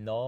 9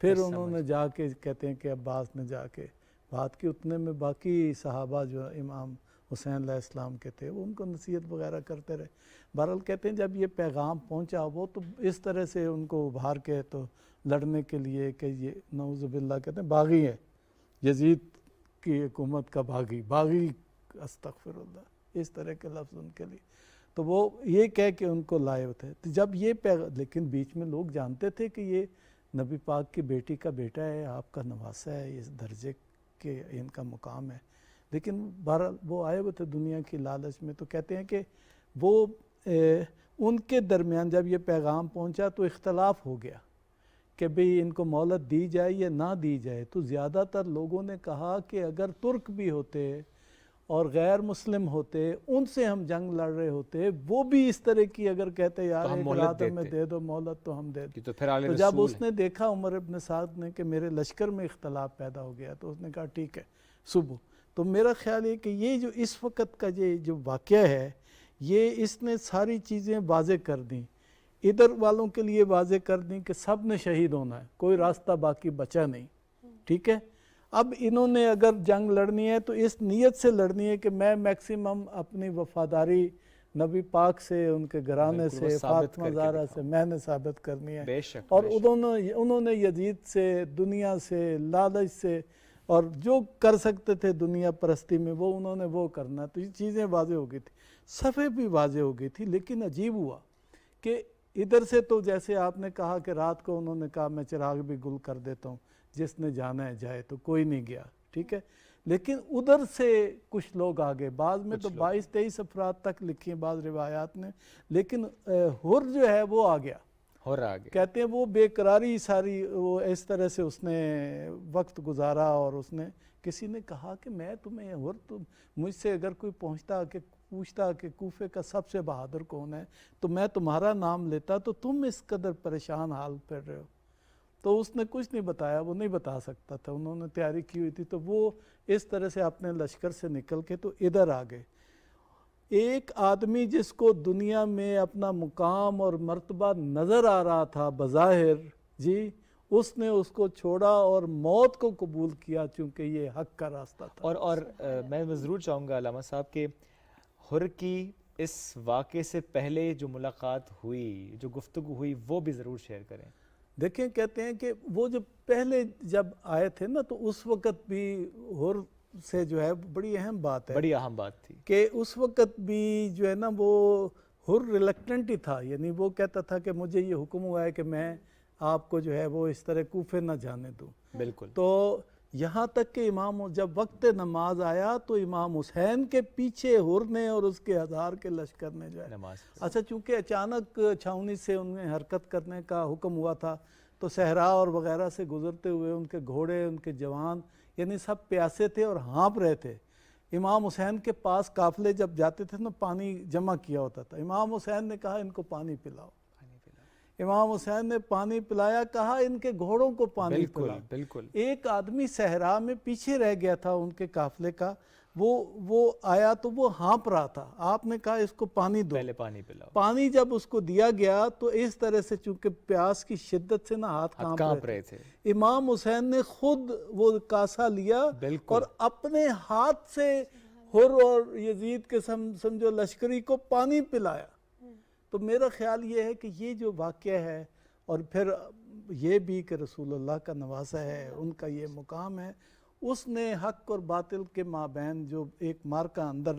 پھر انہوں نے جا کے کہتے ہیں کہ عباس نے جا کے بات کی، اتنے میں باقی صحابہ جو امام حسین علیہ السلام کے تھے وہ ان کو نصیحت وغیرہ کرتے رہے۔ بہرحال کہتے ہیں جب یہ پیغام پہنچا وہ تو اس طرح سے ان کو ابھار کے تو لڑنے کے لیے کہ یہ نعوذ باللہ کہتے ہیں باغی ہے، یزید کی حکومت کا باغی استغفر اللہ، اس طرح کے لفظ ان کے لیے، تو وہ یہ کہہ کے ان کو لائے تھے۔ تو جب یہ لیکن بیچ میں لوگ جانتے تھے کہ یہ نبی پاک کی بیٹی کا بیٹا ہے، آپ کا نواسا ہے، اس درجے کے ان کا مقام ہے، لیکن بہرحال وہ آئے ہوئے تھے دنیا کی لالچ میں۔ تو کہتے ہیں کہ وہ ان کے درمیان جب یہ پیغام پہنچا تو اختلاف ہو گیا کہ بھئی ان کو مہلت دی جائے یا نہ دی جائے۔ تو زیادہ تر لوگوں نے کہا کہ اگر ترک بھی ہوتے اور غیر مسلم ہوتے، ان سے ہم جنگ لڑ رہے ہوتے، وہ بھی اس طرح کی اگر کہتے یار ایک رات میں دے دو مہلت تو ہم دے دیں۔ تو جب اس نے دیکھا عمر ابن سعد نے کہ میرے لشکر میں اختلاف پیدا ہو گیا تو اس نے کہا ٹھیک ہے صبح۔ تو میرا خیال ہے کہ یہ جو اس وقت کا یہ جو واقعہ ہے یہ اس نے ساری چیزیں واضح کر دیں، ادھر والوں کے لیے واضح کر دیں کہ سب نے شہید ہونا ہے، کوئی راستہ باقی بچا نہیں، ٹھیک ہے۔ اب انہوں نے اگر جنگ لڑنی ہے تو اس نیت سے لڑنی ہے کہ میں میکسیمم اپنی وفاداری نبی پاک سے، ان کے گھرانے سے، فاطمہ زہرا سے میں نے ثابت کرنی ہے، اور انہوں نے یزید سے، دنیا سے، لالچ سے، اور جو کر سکتے تھے دنیا پرستی میں وہ انہوں نے وہ کرنا۔ تو یہ چیزیں واضح ہو گئی تھی، صفحے بھی واضح ہو گئی تھی، لیکن عجیب ہوا کہ ادھر سے تو جیسے آپ نے کہا کہ رات کو انہوں نے کہا میں چراغ بھی گل کر دیتا ہوں، جس نے جانا ہے جائے، تو کوئی نہیں گیا، ٹھیک ہے۔ لیکن ادھر سے کچھ لوگ آگے، بعض میں تو 22-23 افراد تک لکھی ہیں بعض روایات نے، لیکن حر جو ہے وہ آ گیا، کہتے ہیں وہ بے قراری ساری وہ اس طرح سے اس نے وقت گزارا، اور اس نے کسی نے کہا کہ میں تمہیں حر، مجھ سے اگر کوئی پوچھتا کہ کوفے کا سب سے بہادر کون ہے تو میں تمہارا نام لیتا، تو تم اس قدر پریشان حال پھر رہے ہو۔ تو اس نے کچھ نہیں بتایا، وہ نہیں بتا سکتا تھا، انہوں نے تیاری کی ہوئی تھی، تو وہ اس طرح سے اپنے لشکر سے نکل کے تو ادھر آ گئے۔ ایک آدمی جس کو دنیا میں اپنا مقام اور مرتبہ نظر آ رہا تھا بظاہر، جی اس نے اس کو چھوڑا اور موت کو قبول کیا، چونکہ یہ حق کا راستہ تھا۔ اور میں ضرور چاہوں گا علامہ صاحب کہ حر کی اس واقعے سے پہلے جو ملاقات ہوئی، جو گفتگو ہوئی، وہ بھی ضرور شیئر کریں۔ دیکھیں کہتے ہیں کہ وہ جو پہلے جب آئے تھے نا تو اس وقت بھی حر سے جو ہے بڑی اہم بات ہے، بڑی اہم بات تھی کہ اس وقت بھی جو ہے نا وہ حر ریلکٹنٹ ہی تھا، یعنی وہ کہتا تھا کہ مجھے یہ حکم ہوا ہے کہ میں آپ کو جو ہے وہ اس طرح کوفے نہ جانے دوں۔ بالکل۔ تو یہاں تک کہ جب وقت نماز آیا تو امام حسین کے پیچھے حر نے اور اس کے ہزار کے لشکر نے جو ہے اچھا چونکہ اچانک چھاؤنی سے انہیں حرکت کرنے کا حکم ہوا تھا، تو صحرا اور وغیرہ سے گزرتے ہوئے ان کے گھوڑے، ان کے جوان، یعنی سب پیاسے تھے اور ہانپ رہے تھے۔ امام حسین کے پاس قافلے جب جاتے تھے نا پانی جمع کیا ہوتا تھا، امام حسین نے کہا ان کو پانی پلاؤ، امام حسین نے پانی پلایا، کہا ان کے گھوڑوں کو پانی پلاؤ۔ بالکل۔ ایک آدمی صحرا میں پیچھے رہ گیا تھا ان کے قافلے کا، وہ آیا تو وہ ہانپ رہا تھا، آپ نے کہا اس کو پانی دو، پہلے پانی پلاؤ۔ پانی جب اس کو دیا گیا تو اس طرح سے چونکہ پیاس کی شدت سے نا ہاتھ کانپ رہے تھے، امام حسین نے خود وہ کاسا لیا اور اپنے ہاتھ سے حر اور یزید کے سمجھو لشکری کو پانی پلایا۔ تو میرا خیال یہ ہے کہ یہ جو واقعہ ہے، اور پھر یہ بھی کہ رسول اللہ کا نواسا ہے، ان کا یہ مقام ہے، اس نے حق اور باطل کے مابین جو ایک مارکا اندر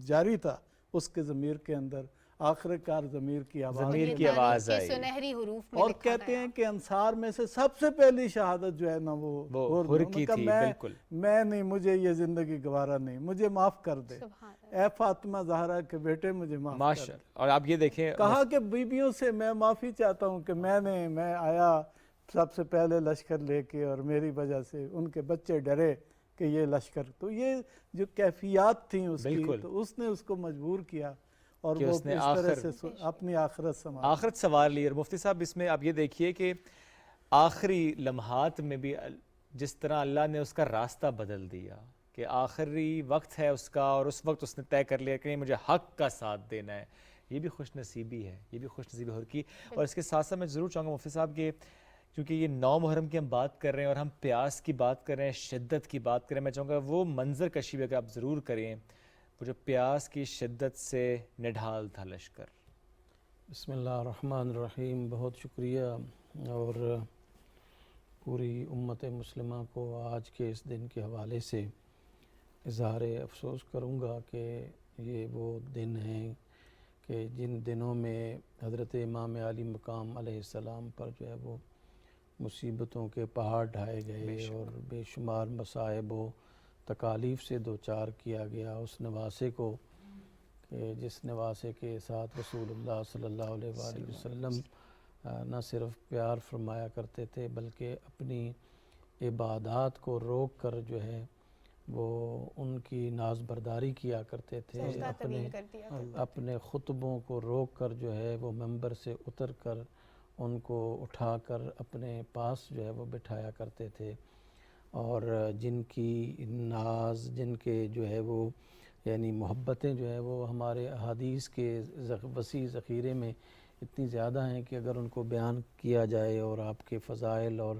جاری تھا اس کے ضمیر کے اندر، آخر کار ضمیر کی آواز آئی، سنہری حروف میں اور کہتے ہیں کہ انصار میں سے سب سے پہلی شہادت جو ہے نا وہ حر کی تھی۔ بالکل، میں نہیں، مجھے یہ زندگی گوارا نہیں، مجھے معاف کر دے، اے فاطمہ زہرا کے بیٹے مجھے معاف کر دے۔ اور آپ یہ دیکھیں، کہا کہ بیویوں سے میں معافی چاہتا ہوں کہ میں آیا سب سے پہلے لشکر لے کے، اور میری وجہ سے ان کے بچے ڈرے کہ یہ لشکر، تو یہ جو کیفیات تھیں اس کی، تو اس نے اس کو مجبور کیا اور وہ اس طرح سے اپنی آخرت سنوار لی۔ اور مفتی صاحب اس میں آپ یہ دیکھیے کہ آخری لمحات میں بھی جس طرح اللہ نے اس کا راستہ بدل دیا، کہ آخری وقت ہے اس کا، اور اس وقت اس نے طے کر لیا کہ مجھے حق کا ساتھ دینا ہے، یہ بھی خوش نصیبی ہے، یہ بھی خوش نصیبی حر کی۔ اور اس کے ساتھ ساتھ میں ضرور چاہوں گا مفتی صاحب کیونکہ یہ 9 محرم کی ہم بات کر رہے ہیں اور ہم پیاس کی بات کر رہے ہیں، شدت کی بات کر رہے ہیں، میں چاہوں گا وہ منظر کشی بھی اگر آپ ضرور کریں، وہ جو پیاس کی شدت سے نڈھال تھا لشکر۔ بسم اللہ الرحمن الرحیم۔ بہت شکریہ، اور پوری امت مسلمہ کو آج کے اس دن کے حوالے سے اظہار افسوس کروں گا کہ یہ وہ دن ہیں کہ جن دنوں میں حضرت امام علی مقام علیہ السلام پر جو ہے وہ مصیبتوں کے پہاڑ ڈھائے گئے اور بے شمار مصائب و تکالیف سے دوچار کیا گیا اس نواسے کو، کہ جس نواسے کے ساتھ رسول اللہ صلی اللہ علیہ وآلہ وسلم نہ صرف پیار فرمایا کرتے تھے بلکہ اپنی عبادات کو روک کر جو ہے وہ ان کی ناز برداری کیا کرتے تھے، اپنے خطبوں کو روک کر جو ہے وہ منبر سے اتر کر ان کو اٹھا کر اپنے پاس جو ہے وہ بٹھایا کرتے تھے، اور جن کی ناز، جن کے جو ہے وہ یعنی محبتیں جو ہے وہ ہمارے احادیث کے وسیع ذخیرے میں اتنی زیادہ ہیں کہ اگر ان کو بیان کیا جائے اور آپ کے فضائل اور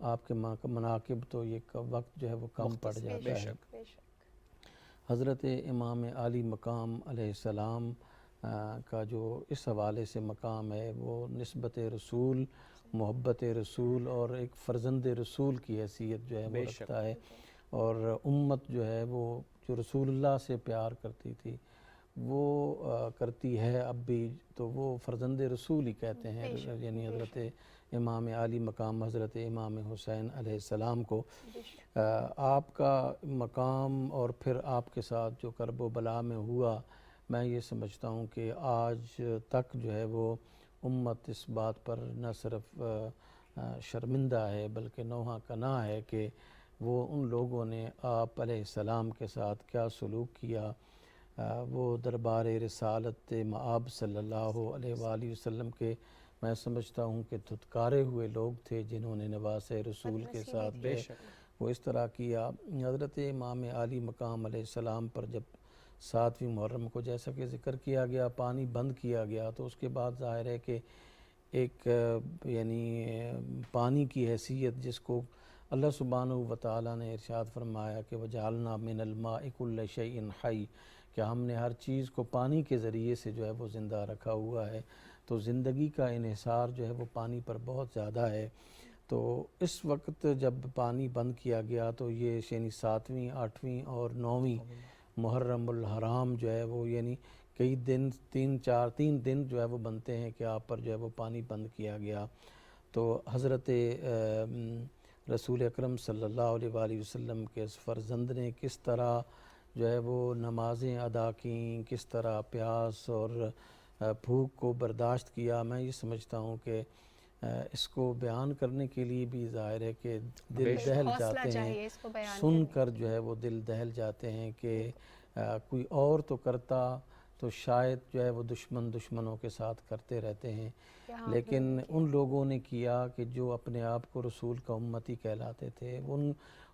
آپ کے مناقب تو یہ وقت جو ہے وہ کم پڑ جاتا ہے۔ حضرت امام علی مقام علیہ السلام کا جو اس حوالے سے مقام ہے وہ نسبت رسول، محبت رسول اور ایک فرزند رسول کی حیثیت جو ہے وہ رکھتا ہے، اور امت جو ہے وہ جو رسول اللہ سے پیار کرتی تھی وہ کرتی ہے اب بھی، تو وہ فرزند رسول ہی کہتے ہیں یعنی حضرت امام علی مقام حضرت امام حسین علیہ السلام کو۔ آپ کا مقام اور پھر آپ کے ساتھ جو کرب و بلا میں ہوا، میں یہ سمجھتا ہوں کہ آج تک جو ہے وہ امت اس بات پر نہ صرف شرمندہ ہے بلکہ نوحہ کنا ہے کہ وہ ان لوگوں نے آپ علیہ السلام کے ساتھ کیا سلوک کیا۔ وہ دربار رسالت مآب صلی اللہ علیہ وآلہ وسلم کے میں سمجھتا ہوں کہ دھتکارے ہوئے لوگ تھے جنہوں نے نواس رسول کے ساتھ وہ اس طرح کیا۔ حضرت امام علی مقام علیہ السلام پر جب 7ویں محرم کو جیسا کہ ذکر کیا گیا پانی بند کیا گیا، تو اس کے بعد ظاہر ہے کہ ایک یعنی پانی کی حیثیت جس کو اللہ سبحانہ وتعالی نے ارشاد فرمایا کہ وَجَعَلْنَا مِنَ الْمَاءِ كُلَّ شَيْءٍ حَيٍّ، کہ ہم نے ہر چیز کو پانی کے ذریعے سے جو ہے وہ زندہ رکھا ہوا ہے، تو زندگی کا انحصار جو ہے وہ پانی پر بہت زیادہ ہے۔ تو اس وقت جب پانی بند کیا گیا تو یہ یعنی 7ویں، 8ویں اور 9ویں محرم الحرام جو ہے وہ یعنی کئی دن 3 دن جو ہے وہ بنتے ہیں کہ آپ پر جو ہے وہ پانی بند کیا گیا۔ تو حضرت رسول اکرم صلی اللہ علیہ وآلہ وسلم کے اس فرزند نے کس طرح جو ہے وہ نمازیں ادا کیں، کس طرح پیاس اور بھوک کو برداشت کیا، میں یہ سمجھتا ہوں کہ اس کو بیان کرنے کے لیے بھی ظاہر ہے کہ دل دہل جاتے ہیں، سن کر جو ہے وہ دل دہل جاتے ہیں کہ کوئی اور تو کرتا تو شاید جو ہے وہ دشمنوں کے ساتھ کرتے رہتے ہیں، لیکن ان لوگوں نے کیا کہ جو اپنے آپ کو رسول کا امتی کہلاتے تھے، ان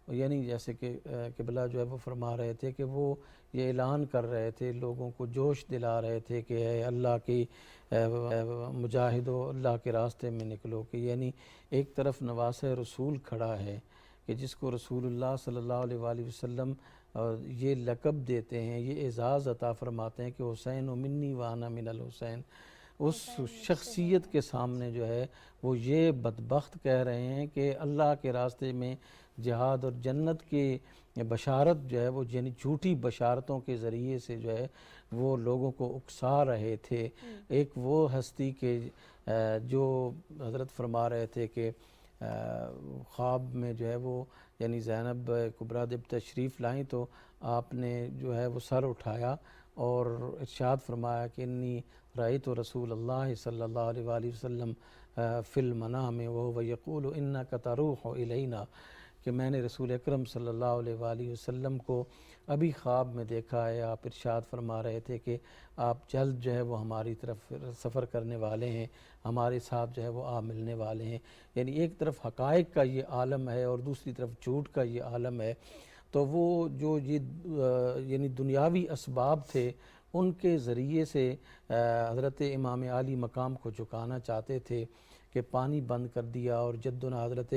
یعنی جیسے کہ قبلہ جو ہے وہ فرما رہے تھے کہ وہ یہ اعلان کر رہے تھے، لوگوں کو جوش دلا رہے تھے کہ اے اللہ کی مجاہدو، اللہ کے راستے میں نکلو، کہ یعنی ایک طرف نواس رسول کھڑا ہے کہ جس کو رسول اللہ صلی اللہ علیہ وآلہ وسلم یہ لقب دیتے ہیں، یہ اعزاز عطا فرماتے ہیں کہ حسین منی وانا من الحسین، اس شخصیت کے سامنے جو ہے وہ یہ بدبخت کہہ رہے ہیں کہ اللہ کے راستے میں جہاد اور جنت کی بشارت جو ہے وہ یعنی جھوٹی بشارتوں کے ذریعے سے جو ہے وہ لوگوں کو اکسا رہے تھے۔ ایک وہ ہستی کے جو حضرت فرما رہے تھے کہ خواب میں جو ہے وہ یعنی زینب کبریٰ جب تشریف لائیں تو آپ نے جو ہے وہ سر اٹھایا اور ارشاد فرمایا کہ انی رأیت رسول اللہ صلی اللہ علیہ وآلہ وسلم فی المنام وهو یقول انک تروح الینا، کہ میں نے رسول اکرم صلی اللہ علیہ وآلہ وسلم کو ابھی خواب میں دیکھا ہے، آپ ارشاد فرما رہے تھے کہ آپ جلد جو ہے وہ ہماری طرف سفر کرنے والے ہیں، ہمارے ساتھ جو ہے وہ ملنے والے ہیں۔ یعنی ایک طرف حقائق کا یہ عالم ہے اور دوسری طرف جھوٹ کا یہ عالم ہے، تو وہ جو یہ یعنی دنیاوی اسباب تھے ان کے ذریعے سے حضرت امام علی مقام کو جھکانا چاہتے تھے کہ پانی بند کر دیا، اور جدنا حضرت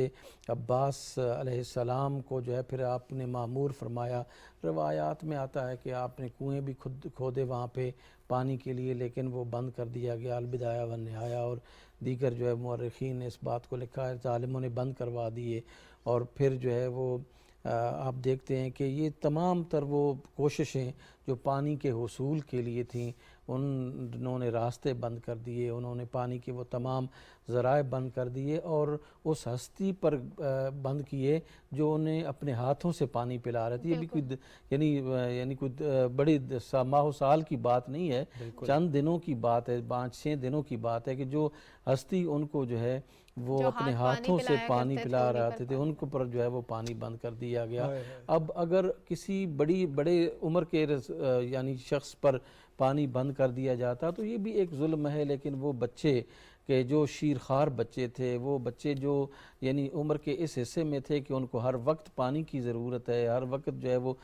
عباس علیہ السلام کو جو ہے پھر آپ نے معمور فرمایا۔ روایات میں آتا ہے کہ آپ نے کنویں بھی خود کھودے وہاں پہ پانی کے لیے، لیکن وہ بند کر دیا گیا۔ البدایہ والنہایہ اور دیگر جو ہے مورخین نے اس بات کو لکھا ہے، ظالموں نے بند کروا دیے۔ اور پھر جو ہے وہ آپ دیکھتے ہیں کہ یہ تمام تر وہ کوششیں جو پانی کے حصول کے لیے تھیں، انہوں نے راستے بند کر دیے، انہوں نے پانی کے وہ تمام ذرائع بند کر دیے، اور اس ہستی پر بند کیے جو انہیں اپنے ہاتھوں سے پانی پلا رہے تھے۔ یہ بھی کوئی یعنی کوئی بڑی ماہ و سال کی بات نہیں ہے، چند دنوں کی بات ہے، 5-6 دنوں کی بات ہے کہ جو ہستی ان کو جو ہے وہ اپنے ہاتھوں سے پانی پلا رہے تھے، ان کو پر جو ہے وہ پانی بند کر دیا گیا۔ اب اگر کسی بڑے عمر کے یعنی شخص پر پانی بند کر دیا جاتا تو یہ بھی ایک ظلم ہے، لیکن وہ بچے کہ جو شیرخوار بچے تھے، وہ بچے جو یعنی عمر کے اس حصے میں تھے کہ ان کو ہر وقت پانی کی ضرورت ہے، ہر وقت جو ہے وہ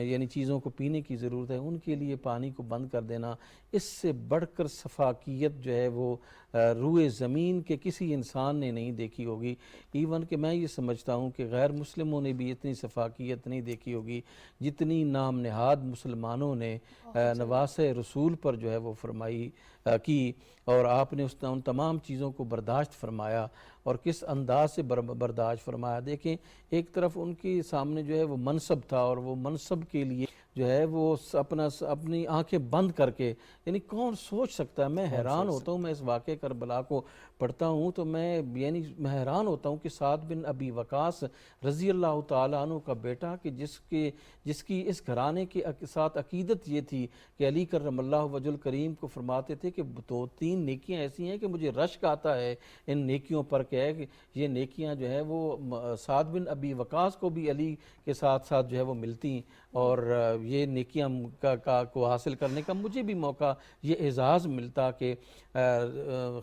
یعنی چیزوں کو پینے کی ضرورت ہے، ان کے لیے پانی کو بند کر دینا، اس سے بڑھ کر سفاکیت جو ہے وہ روئے زمین کے کسی انسان نے نہیں دیکھی ہوگی۔ ایون کہ میں یہ سمجھتا ہوں کہ غیر مسلموں نے بھی اتنی سفاکیت نہیں دیکھی ہوگی جتنی نام نہاد مسلمانوں نے نواسۂ رسول پر جو ہے وہ فرمائی کی، اور آپ نے ان تمام چیزوں کو برداشت فرمایا، اور کس انداز سے برداشت فرمایا۔ دیکھیں ایک طرف ان کے سامنے جو ہے وہ منصب تھا، اور وہ منصب کے لیے جو ہے وہ اپنی آنکھیں بند کر کے، یعنی کون سوچ سکتا ہے، میں حیران ہوتا ہوں، میں اس واقعے کربلا کو پڑھتا ہوں تو میں حیران ہوتا ہوں کہ سعد بن ابی وقاص رضی اللہ تعالیٰ عنہ کا بیٹا، کہ جس کی اس گھرانے کے ساتھ عقیدت یہ تھی کہ علی کرم اللہ وجہ الکریم کو فرماتے تھے کہ 2-3 نیکیاں ایسی ہیں کہ مجھے رشک آتا ہے ان نیکیوں پر، کہ یہ نیکیاں جو ہے وہ سعد بن ابی وقاص کو بھی علی کے ساتھ ساتھ جو ہے وہ ملتی، اور یہ نیکیاں کو حاصل کرنے کا مجھے بھی موقع، یہ اعزاز ملتا کہ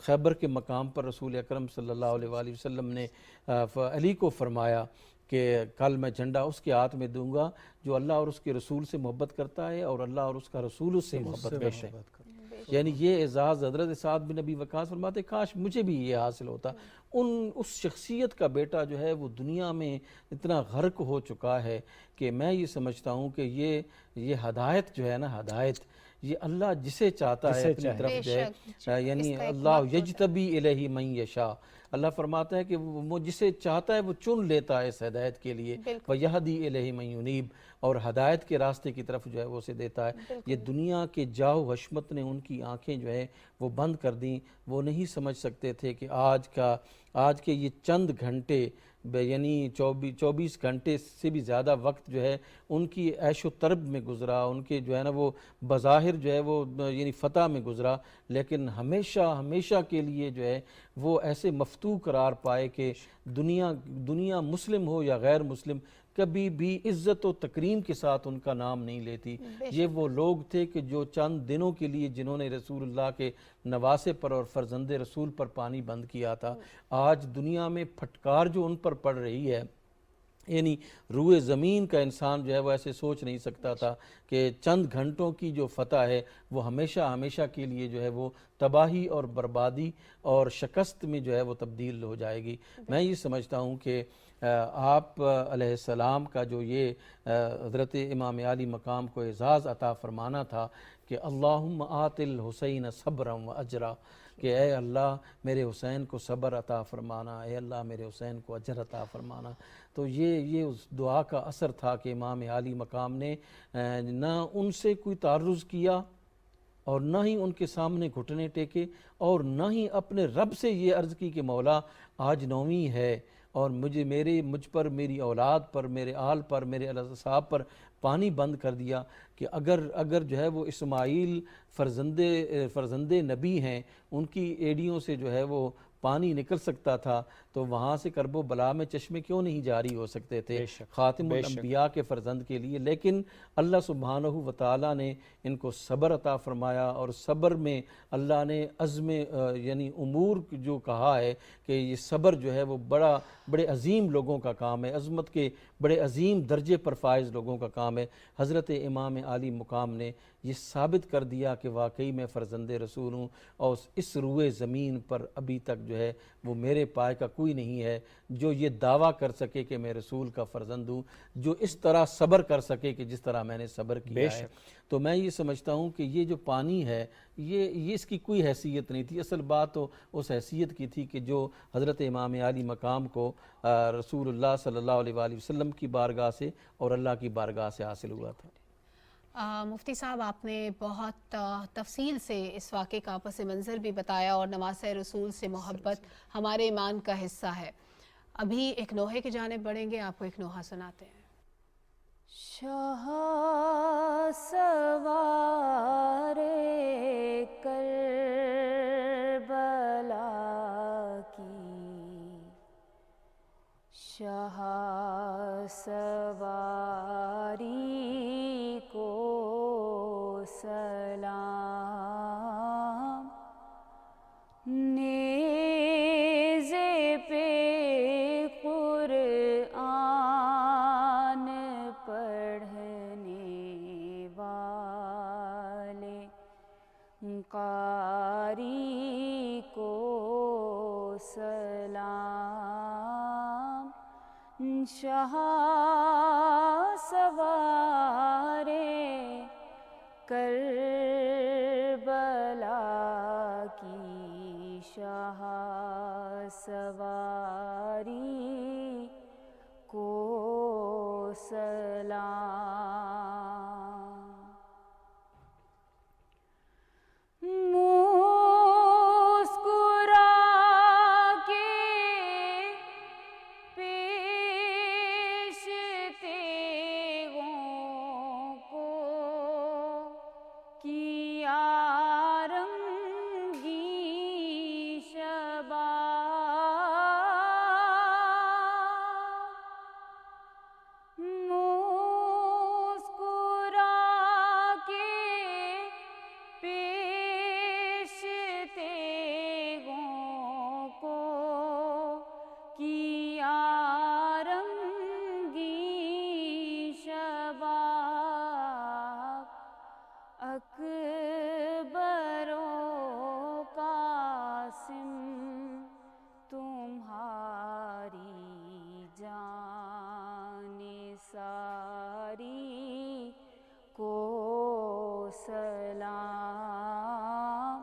خیبر کے مقام پر رسول اکرم صلی اللہ علیہ وآلہ وسلم نے علی کو فرمایا کہ کل میں جھنڈا اس کے ہاتھ میں دوں گا جو اللہ اور اس کے رسول سے محبت کرتا ہے، اور اللہ اور اس کا رسول اس سے محبت کرتے ہیں۔ یعنی یہ اعزاز حضرت سعد بن ابی وقاص فرماتے کاش مجھے بھی یہ حاصل ہوتا۔ اس شخصیت کا بیٹا جو ہے وہ دنیا میں اتنا غرق ہو چکا ہے کہ میں یہ سمجھتا ہوں کہ یہ ہدایت جو ہے نا، ہدایت یہ اللہ جسے چاہتا ہے اپنی طرف جو ہے، یعنی اللہ یجتبی الیہ من یشاء، اللہ فرماتا ہے کہ وہ جسے چاہتا ہے وہ چن لیتا ہے اس ہدایت کے لیے، وَيَهْدِي إِلَيْهِ مَن يُنِيبُ، اور ہدایت کے راستے کی طرف جو ہے وہ اسے دیتا ہے۔ یہ دنیا کے جاؤ حشمت نے ان کی آنکھیں جو ہے وہ بند کر دیں، وہ نہیں سمجھ سکتے تھے کہ آج کے یہ چند گھنٹے، یعنی 24 گھنٹے سے بھی زیادہ وقت جو ہے ان کی عیش و طرب میں گزرا، ان کے جو ہے نا وہ بظاہر جو ہے وہ یعنی فتح میں گزرا، لیکن ہمیشہ کے لیے جو ہے وہ ایسے مفتوح قرار پائے کہ دنیا مسلم ہو یا غیر مسلم کبھی بھی عزت و تکریم کے ساتھ ان کا نام نہیں لیتی۔ یہ وہ لوگ تھے کہ جو چند دنوں کے لیے جنہوں نے رسول اللہ کے نواسے پر اور فرزند رسول پر پانی بند کیا تھا، آج دنیا میں پھٹکار جو ان پر پڑ رہی ہے، یعنی روئے زمین کا انسان جو ہے وہ ایسے سوچ نہیں سکتا تھا کہ چند گھنٹوں کی جو فتح ہے وہ ہمیشہ کے لیے جو ہے وہ تباہی اور بربادی اور شکست میں جو ہے وہ تبدیل ہو جائے گی۔ میں یہ سمجھتا ہوں کہ آپ علیہ السلام کا جو یہ حضرت امام علی مقام کو اعزاز عطا فرمانا تھا کہ اللہم آت الحسین صبرا و اجرا، کہ اے اللہ میرے حسین کو صبر عطا فرمانا، اے اللہ میرے حسین کو اجر عطا فرمانا۔ تو یہ اس دعا کا اثر تھا کہ امام علی مقام نے نہ ان سے کوئی تعرض کیا، اور نہ ہی ان کے سامنے گھٹنے ٹیکے، اور نہ ہی اپنے رب سے یہ عرض کی کہ مولا آج 9ویں ہے اور مجھ پر، میری اولاد پر، میرے آل پر، میرے اصحاب پر پانی بند کر دیا، کہ اگر جو ہے وہ اسماعیل فرزند نبی ہیں، ان کی ایڑیوں سے جو ہے وہ پانی نکل سکتا تھا تو وہاں سے کرب و بلا میں چشمے کیوں نہیں جاری ہو سکتے تھے خاتم الانبیاء کے فرزند کے لیے؟ لیکن اللہ سبحانہ و تعالیٰ نے ان کو صبر عطا فرمایا، اور صبر میں اللہ نے عزم یعنی امور جو کہا ہے کہ یہ صبر جو ہے وہ بڑے عظیم لوگوں کا کام ہے، عظمت کے بڑے عظیم درجے پر فائز لوگوں کا کام ہے۔ حضرت امام علی مقام نے یہ ثابت کر دیا کہ واقعی میں فرزند رسول ہوں، اور اس روئے زمین پر ابھی تک جو ہے وہ میرے پائے کا کوئی نہیں ہے جو یہ دعویٰ کر سکے کہ میں رسول کا فرزند ہوں، جو اس طرح صبر کر سکے کہ جس طرح میں نے صبر کیا ہے۔ تو میں یہ سمجھتا ہوں کہ یہ جو پانی ہے یہ اس کی کوئی حیثیت نہیں تھی، اصل بات تو اس حیثیت کی تھی کہ جو حضرت امام عالی مقام کو رسول اللہ صلی اللہ علیہ وآلہ وسلم کی بارگاہ سے اور اللہ کی بارگاہ سے حاصل ہوا تھا۔ مفتی صاحب، آپ نے بہت تفصیل سے اس واقعے کا پس منظر بھی بتایا، اور نواسہ رسول سے محبت ہمارے ایمان کا حصہ ہے۔ ابھی ایک نوحے کی جانب بڑھیں گے، آپ کو ایک نوحہ سناتے ہیں۔ شاہ سوارے کربلا کی، شاہ سواری کو سلام، نیزے پہ قرآن پڑھنے والے قاری کو سلام، شاہ سوارے کربلا کی، شاہ سواری کو سلام۔ مسکرا کے پیش تیغوں کو کیا رنگی شباب، مسکرا کے پیش تیغوں کو کیا رنگی شباب، اکبر و قاسم تمہاری جان ساری کو سلام،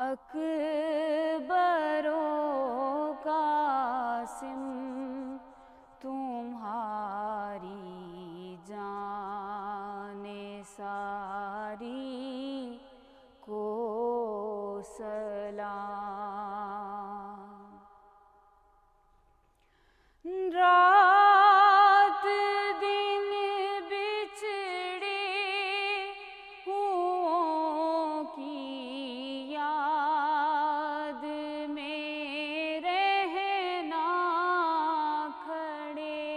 اکبر و قاسم تمہاری جان ساری کو سلام۔ رات دن بچھڑے ہوں کی یاد میں رہنا کھڑے،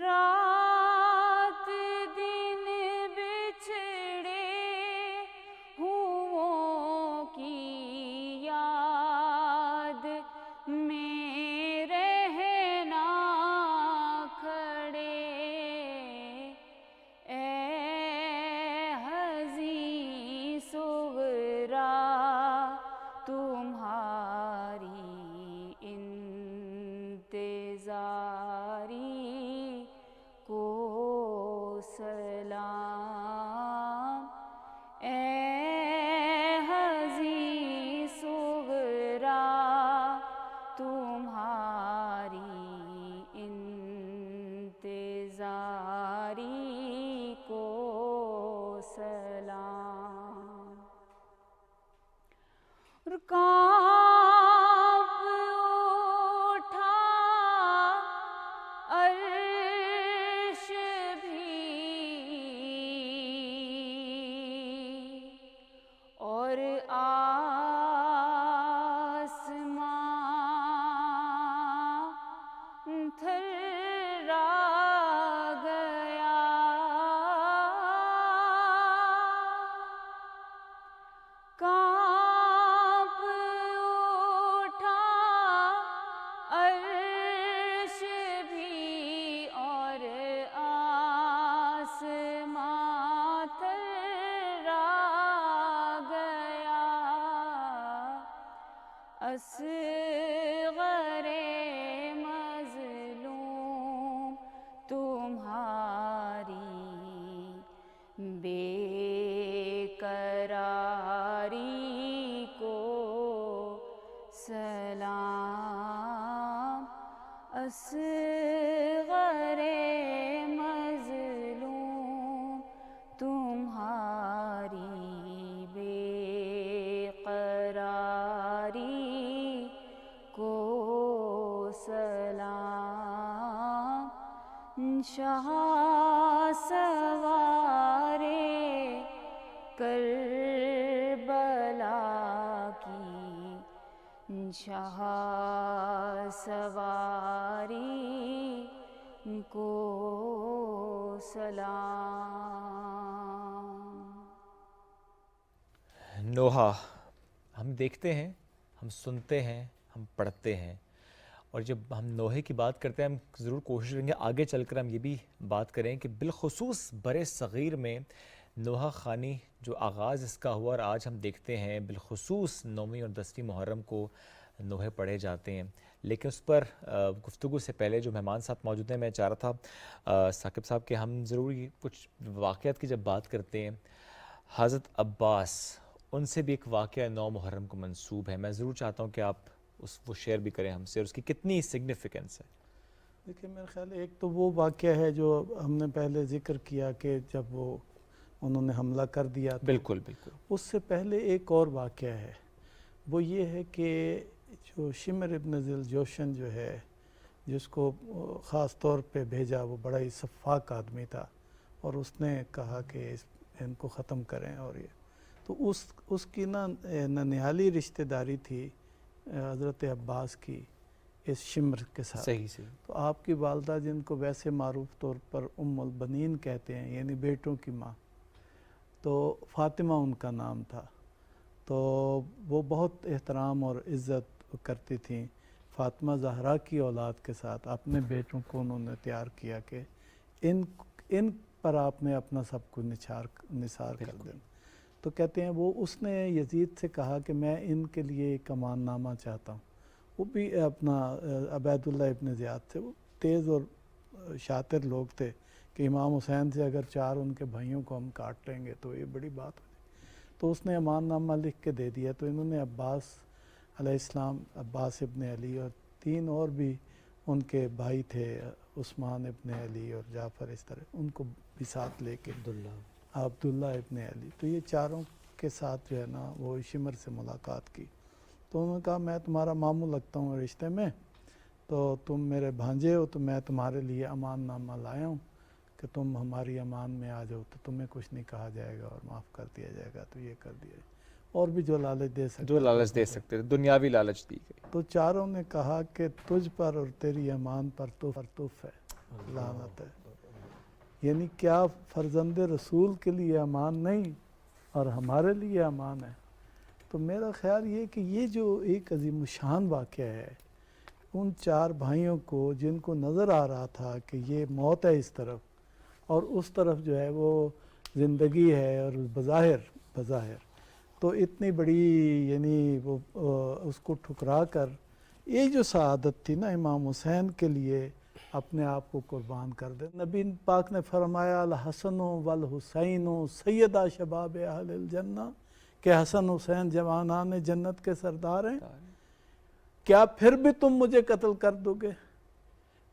رات دن بچھڑے ہوں کی یاد میں رہنا کھڑے، اے حزین صغرا تمہاری انتظاری کو سلام، اے حزین صغرا تمہاری انتظاری کو سلام۔ اور کانپ اٹھا عرش بھی اور آسمان تھرا گیا، کانپ اٹھا عرش بھی اور اصغر مظلوم تمہاری بے قراری کو سلام، اصغر مظلوم تمہاری بے قراری کو سلام، شاہ سوارے کربلا کی، شاہ سواری کو سلام۔ نوحہ ہم دیکھتے ہیں، ہم سنتے ہیں، ہم پڑھتے ہیں، اور جب ہم نوحے کی بات کرتے ہیں ہم ضرور کوشش کریں گے آگے چل کر ہم یہ بھی بات کریں کہ بالخصوص بر صغیر میں نوحہ خوانی جو آغاز اس کا ہوا، اور آج ہم دیکھتے ہیں بالخصوص 9ویں اور 10ویں محرم کو نوحے پڑھے جاتے ہیں۔ لیکن اس پر گفتگو سے پہلے جو مہمان ساتھ موجود ہیں، میں چاہ رہا تھا ثاقب صاحب کہ ہم ضروری کچھ واقعات کی جب بات کرتے ہیں، حضرت عباس ان سے بھی ایک واقعہ 9 محرم کو منسوب ہے، میں ضرور چاہتا ہوں کہ آپ وہ شیئر بھی کریں ہم سے، اور اس کی کتنی سگنیفیکنس ہے۔ دیکھیں میرے خیال ایک تو وہ واقعہ ہے جو ہم نے پہلے ذکر کیا کہ جب انہوں نے حملہ کر دیا تھا، بالکل بالکل، اس سے پہلے ایک اور واقعہ ہے، وہ یہ ہے کہ جو شمر ابن ذی الجوشن جو ہے، جس کو خاص طور پہ بھیجا، وہ بڑا ہی سفاک آدمی تھا، اور اس نے کہا کہ ان کو ختم کریں، اور یہ تو اس کی ننیالی رشتہ داری تھی حضرت عباس کی اس شمر کے ساتھ۔ صحیح صحیح۔ تو آپ کی والدہ، جن کو ویسے معروف طور پر ام البنین کہتے ہیں، یعنی بیٹوں کی ماں، تو فاطمہ ان کا نام تھا، تو وہ بہت احترام اور عزت کرتی تھیں فاطمہ زہرا کی اولاد کے ساتھ۔ اپنے بیٹوں کو انہوں نے تیار کیا کہ ان پر آپ نے اپنا سب کچھ نثار کر دیں۔ تو کہتے ہیں وہ اس نے یزید سے کہا کہ میں ان کے لیے ایک امان نامہ چاہتا ہوں۔ وہ بھی اپنا عبید اللہ ابن زیاد تھے، وہ تیز اور شاطر لوگ تھے کہ امام حسین سے اگر 4 ان کے بھائیوں کو ہم کاٹ لیں گے تو یہ بڑی بات ہو جائے۔ تو اس نے امان نامہ لکھ کے دے دیا، تو انہوں نے عباس علیہ السلام، عباس ابن علی اور 3 اور بھی ان کے بھائی تھے، عثمان ابن علی اور جعفر، اس طرح ان کو بھی ساتھ لے کے عبداللہ ابن علی، تو یہ 4 کے ساتھ جو ہے نا وہ شمر سے ملاقات کی۔ تو انہوں نے کہا میں تمہارا ماموں لگتا ہوں رشتے میں، تو تم میرے بھانجے ہو، تو میں تمہارے لیے امان نامہ لایا ہوں کہ تم ہماری امان میں آ جاؤ تو تمہیں کچھ نہیں کہا جائے گا اور معاف کر دیا جائے گا، تو یہ کر دیا جائے، اور بھی جو لالچ دے سکتے، جو لالچ دے سکتے تھے، دنیاوی لالچ دی گئی۔ تو 4 نے کہا کہ تجھ پر اور تیری امان پر تف ہے، لعنت ہے۔ یعنی کیا فرزند رسول کے لیے امان نہیں اور ہمارے لیے امان ہے؟ تو میرا خیال یہ کہ یہ جو ایک عظیم الشان واقعہ ہے، ان 4 بھائیوں کو جن کو نظر آ رہا تھا کہ یہ موت ہے اس طرف اور اس طرف جو ہے وہ زندگی ہے، اور بظاہر تو اتنی بڑی یعنی وہ اس کو ٹھکرا کر یہ جو سعادت تھی نا امام حسین کے لیے اپنے آپ کو قربان کر دے۔ نبی پاک نے فرمایا الحسن والحسین سیدہ شباب اہل الجنہ، کہ حسن حسین جوانان جنت کے سردار ہیں، کیا پھر بھی تم مجھے قتل کر دو گے؟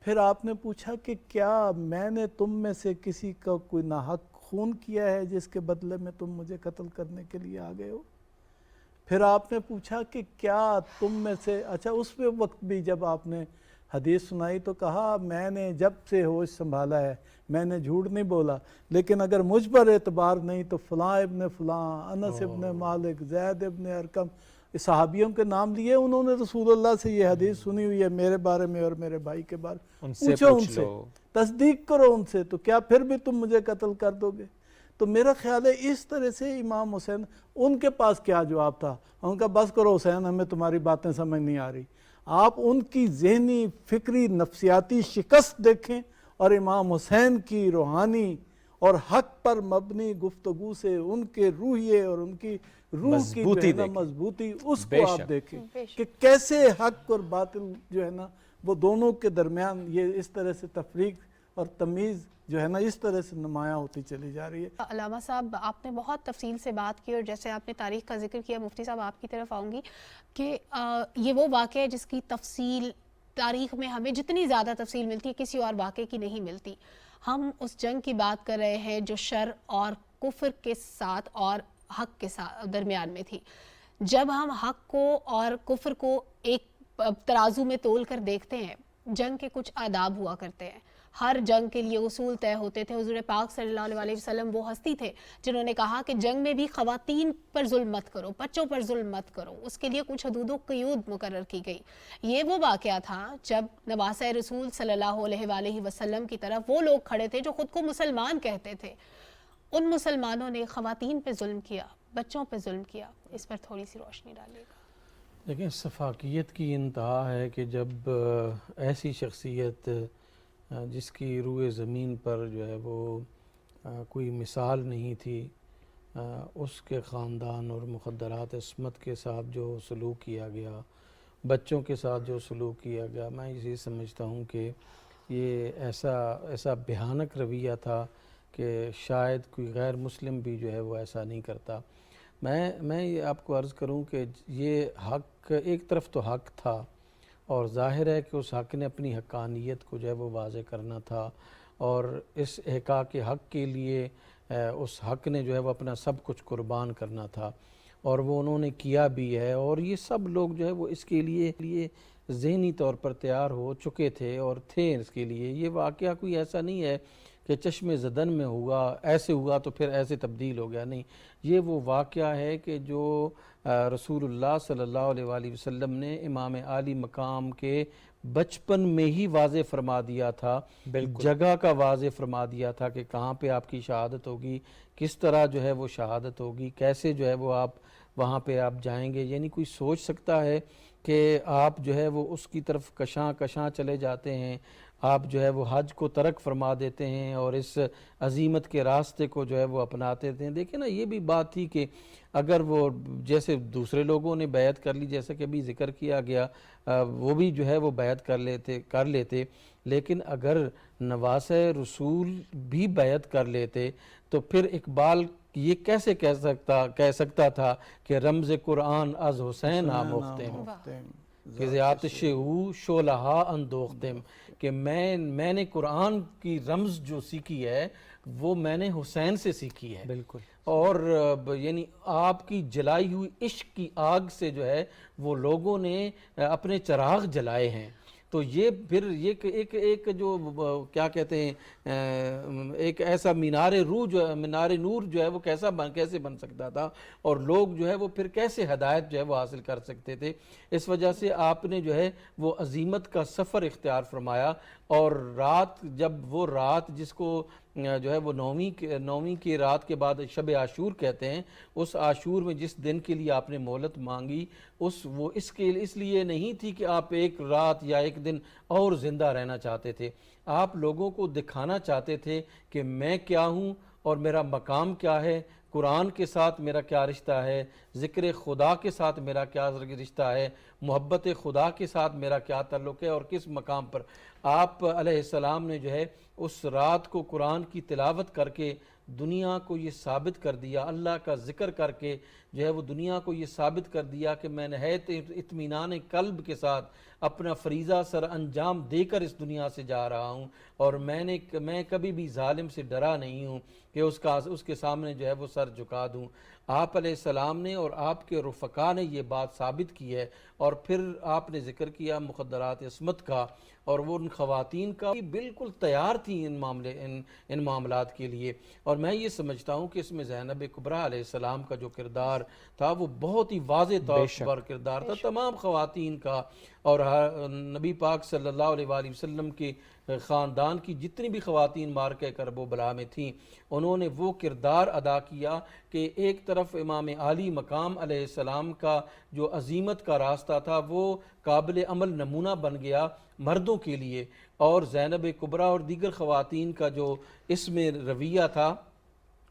پھر آپ نے پوچھا کہ کیا میں نے تم میں سے کسی کا کوئی ناحق خون کیا ہے جس کے بدلے میں تم مجھے قتل کرنے کے لیے آ گئے ہو؟ پھر آپ نے پوچھا کہ کیا تم میں سے، اچھا اس وقت بھی جب آپ نے حدیث سنائی تو کہا میں نے جب سے ہوش سنبھالا ہے میں نے جھوٹ نہیں بولا، لیکن اگر مجھ پر اعتبار نہیں تو فلاں ابن فلاں، انس ابن مالک، زید ابن ارقم، صحابیوں کے نام لیے انہوں نے رسول اللہ سے یہ حدیث سنی ہوئی ہے میرے بارے میں اور میرے بھائی کے بارے میں، پوچھو ان سے، تصدیق کرو ان سے، تو کیا پھر بھی تم مجھے قتل کر دو گے؟ تو میرا خیال ہے اس طرح سے امام حسین، ان کے پاس کیا جواب تھا؟ ان کا بس کرو حسین، ہمیں تمہاری باتیں سمجھ نہیں آ رہی۔ آپ ان کی ذہنی، فکری، نفسیاتی شکست دیکھیں اور امام حسین کی روحانی اور حق پر مبنی گفتگو سے ان کے روحیے اور ان کی روح کی جو ہے نا مضبوطی اس کو آپ دیکھیں کہ کیسے حق اور باطل جو ہے نا وہ دونوں کے درمیان یہ اس طرح سے تفریق اور تمیز جو ہے نا اس طرح سے نمایاں ہوتی چلی جا رہی ہے۔ علامہ صاحب آپ نے بہت تفصیل سے بات کی، اور جیسے آپ نے تاریخ کا ذکر کیا، مفتی صاحب آپ کی طرف آؤں گی کہ یہ وہ واقعہ ہے جس کی تفصیل تاریخ میں ہمیں جتنی زیادہ تفصیل ملتی ہے کسی اور واقعے کی نہیں ملتی۔ ہم اس جنگ کی بات کر رہے ہیں جو شر اور کفر کے ساتھ اور حق کے ساتھ درمیان میں تھی۔ جب ہم حق کو اور کفر کو ایک ترازو میں تول کر دیکھتے ہیں، جنگ کے کچھ آداب ہوا کرتے ہیں، ہر جنگ کے لیے اصول طے ہوتے تھے۔ حضور پاک صلی اللہ علیہ وسلم وہ ہستی تھے جنہوں نے کہا کہ جنگ میں بھی خواتین پر ظلم مت کرو، بچوں پر ظلم مت کرو، اس کے لیے کچھ حدود و قیود مقرر کی گئی۔ یہ وہ واقعہ تھا جب نواسۂ رسول صلی اللہ علیہ وآلہ وسلم کی طرف وہ لوگ کھڑے تھے جو خود کو مسلمان کہتے تھے، ان مسلمانوں نے خواتین پہ ظلم کیا، بچوں پہ ظلم کیا۔ اس پر تھوڑی سی روشنی ڈالے گا۔ لیکن سفاکیت کی انتہا ہے کہ جب ایسی شخصیت جس کی روئے زمین پر جو ہے وہ کوئی مثال نہیں تھی، اس کے خاندان اور مخدرات عصمت کے ساتھ جو سلوک کیا گیا، بچوں کے ساتھ جو سلوک کیا گیا، میں یہ سمجھتا ہوں کہ یہ ایسا بھیانک رویہ تھا کہ شاید کوئی غیر مسلم بھی جو ہے وہ ایسا نہیں کرتا۔ میں یہ آپ کو عرض کروں کہ یہ حق ایک طرف تو حق تھا، اور ظاہر ہے کہ اس حق نے اپنی حقانیت کو جو ہے وہ واضح کرنا تھا، اور اس احقاق حق کے لیے اس حق نے جو ہے وہ اپنا سب کچھ قربان کرنا تھا، اور وہ انہوں نے کیا بھی ہے۔ اور یہ سب لوگ جو ہے وہ اس کے لیے ذہنی طور پر تیار ہو چکے تھے اور تھے اس کے لیے۔ یہ واقعہ کوئی ایسا نہیں ہے کہ چشم زدن میں ہوا، ایسے ہوا تو پھر ایسے تبدیل ہو گیا، نہیں، یہ وہ واقعہ ہے کہ جو رسول اللہ صلی اللہ علیہ وآلہ وسلم نے امام عالی مقام کے بچپن میں ہی واضح فرما دیا تھا، جگہ کا واضح فرما دیا تھا کہ کہاں پہ آپ کی شہادت ہوگی، کس طرح جو ہے وہ شہادت ہوگی، کیسے جو ہے وہ آپ وہاں پہ آپ جائیں گے۔ یعنی کوئی سوچ سکتا ہے کہ آپ جو ہے وہ اس کی طرف کشاں چلے جاتے ہیں، آپ جو ہے وہ حج کو ترک فرما دیتے ہیں اور اس عظیمت کے راستے کو جو ہے وہ اپناتے تھے۔ دیکھیں نا، یہ بھی بات تھی کہ اگر وہ جیسے دوسرے لوگوں نے بیعت کر لی، جیسے کہ ابھی ذکر کیا گیا، وہ بھی جو ہے وہ بیعت کر لیتے، لیکن اگر نواسۂ رسول بھی بیعت کر لیتے تو پھر اقبال یہ کیسے کہہ سکتا تھا کہ رمز قرآن از حسین آموختم، کہ آتش ہو شعلہا اندوختم، کہ میں نے قرآن کی رمز جو سیکھی ہے وہ میں نے حسین سے سیکھی ہے۔ بالکل، اور یعنی آپ کی جلائی ہوئی عشق کی آگ سے جو ہے وہ لوگوں نے اپنے چراغ جلائے ہیں۔ تو یہ پھر ایک جو کیا کہتے ہیں، ایک ایسا مینار نور جو ہے وہ کیسے بن سکتا تھا، اور لوگ جو ہے وہ پھر کیسے ہدایت جو ہے وہ حاصل کر سکتے تھے۔ اس وجہ سے آپ نے جو ہے وہ عظیمت کا سفر اختیار فرمایا، اور جب وہ رات جس کو جو ہے وہ نویں کی رات کے بعد شب عاشور کہتے ہیں، اس عاشور میں جس دن کے لیے آپ نے مہلت مانگی، وہ اس لیے نہیں تھی کہ آپ ایک رات یا ایک دن اور زندہ رہنا چاہتے تھے، آپ لوگوں کو دکھانا چاہتے تھے کہ میں کیا ہوں اور میرا مقام کیا ہے، قرآن کے ساتھ میرا کیا رشتہ ہے، ذکر خدا کے ساتھ میرا کیا رشتہ ہے، محبت خدا کے ساتھ میرا کیا تعلق ہے، اور کس مقام پر۔ آپ علیہ السلام نے جو ہے اس رات کو قرآن کی تلاوت کر کے دنیا کو یہ ثابت کر دیا، اللہ کا ذکر کر کے جو ہے وہ دنیا کو یہ ثابت کر دیا کہ میں نہایت اطمینان قلب کے ساتھ اپنا فریضہ سر انجام دے کر اس دنیا سے جا رہا ہوں، اور میں کبھی بھی ظالم سے ڈرا نہیں ہوں کہ اس کے سامنے جو ہے وہ سر جھکا دوں۔ آپ علیہ السلام نے اور آپ کے رفقا نے یہ بات ثابت کی ہے، اور پھر آپ نے ذکر کیا مخدرات عصمت کا، اور وہ ان خواتین کا بالکل تیار تھیں ان معاملات کے لیے۔ اور میں یہ سمجھتا ہوں کہ اس میں زینب کبریٰ علیہ السلام کا جو کردار تھا وہ بہت ہی واضح طور پر کردار تھا تمام خواتین کا، اور نبی پاک صلی اللہ علیہ وآلہ وسلم کی خاندان کی جتنی بھی خواتین مارکہ کرب و بلا میں تھیں، انہوں نے وہ کردار ادا کیا کہ ایک طرف امام عالی مقام علیہ السلام کا جو عظیمت کا راستہ تھا وہ قابل عمل نمونہ بن گیا مردوں کے لیے، اور زینب کبریٰ اور دیگر خواتین کا جو اس میں رویہ تھا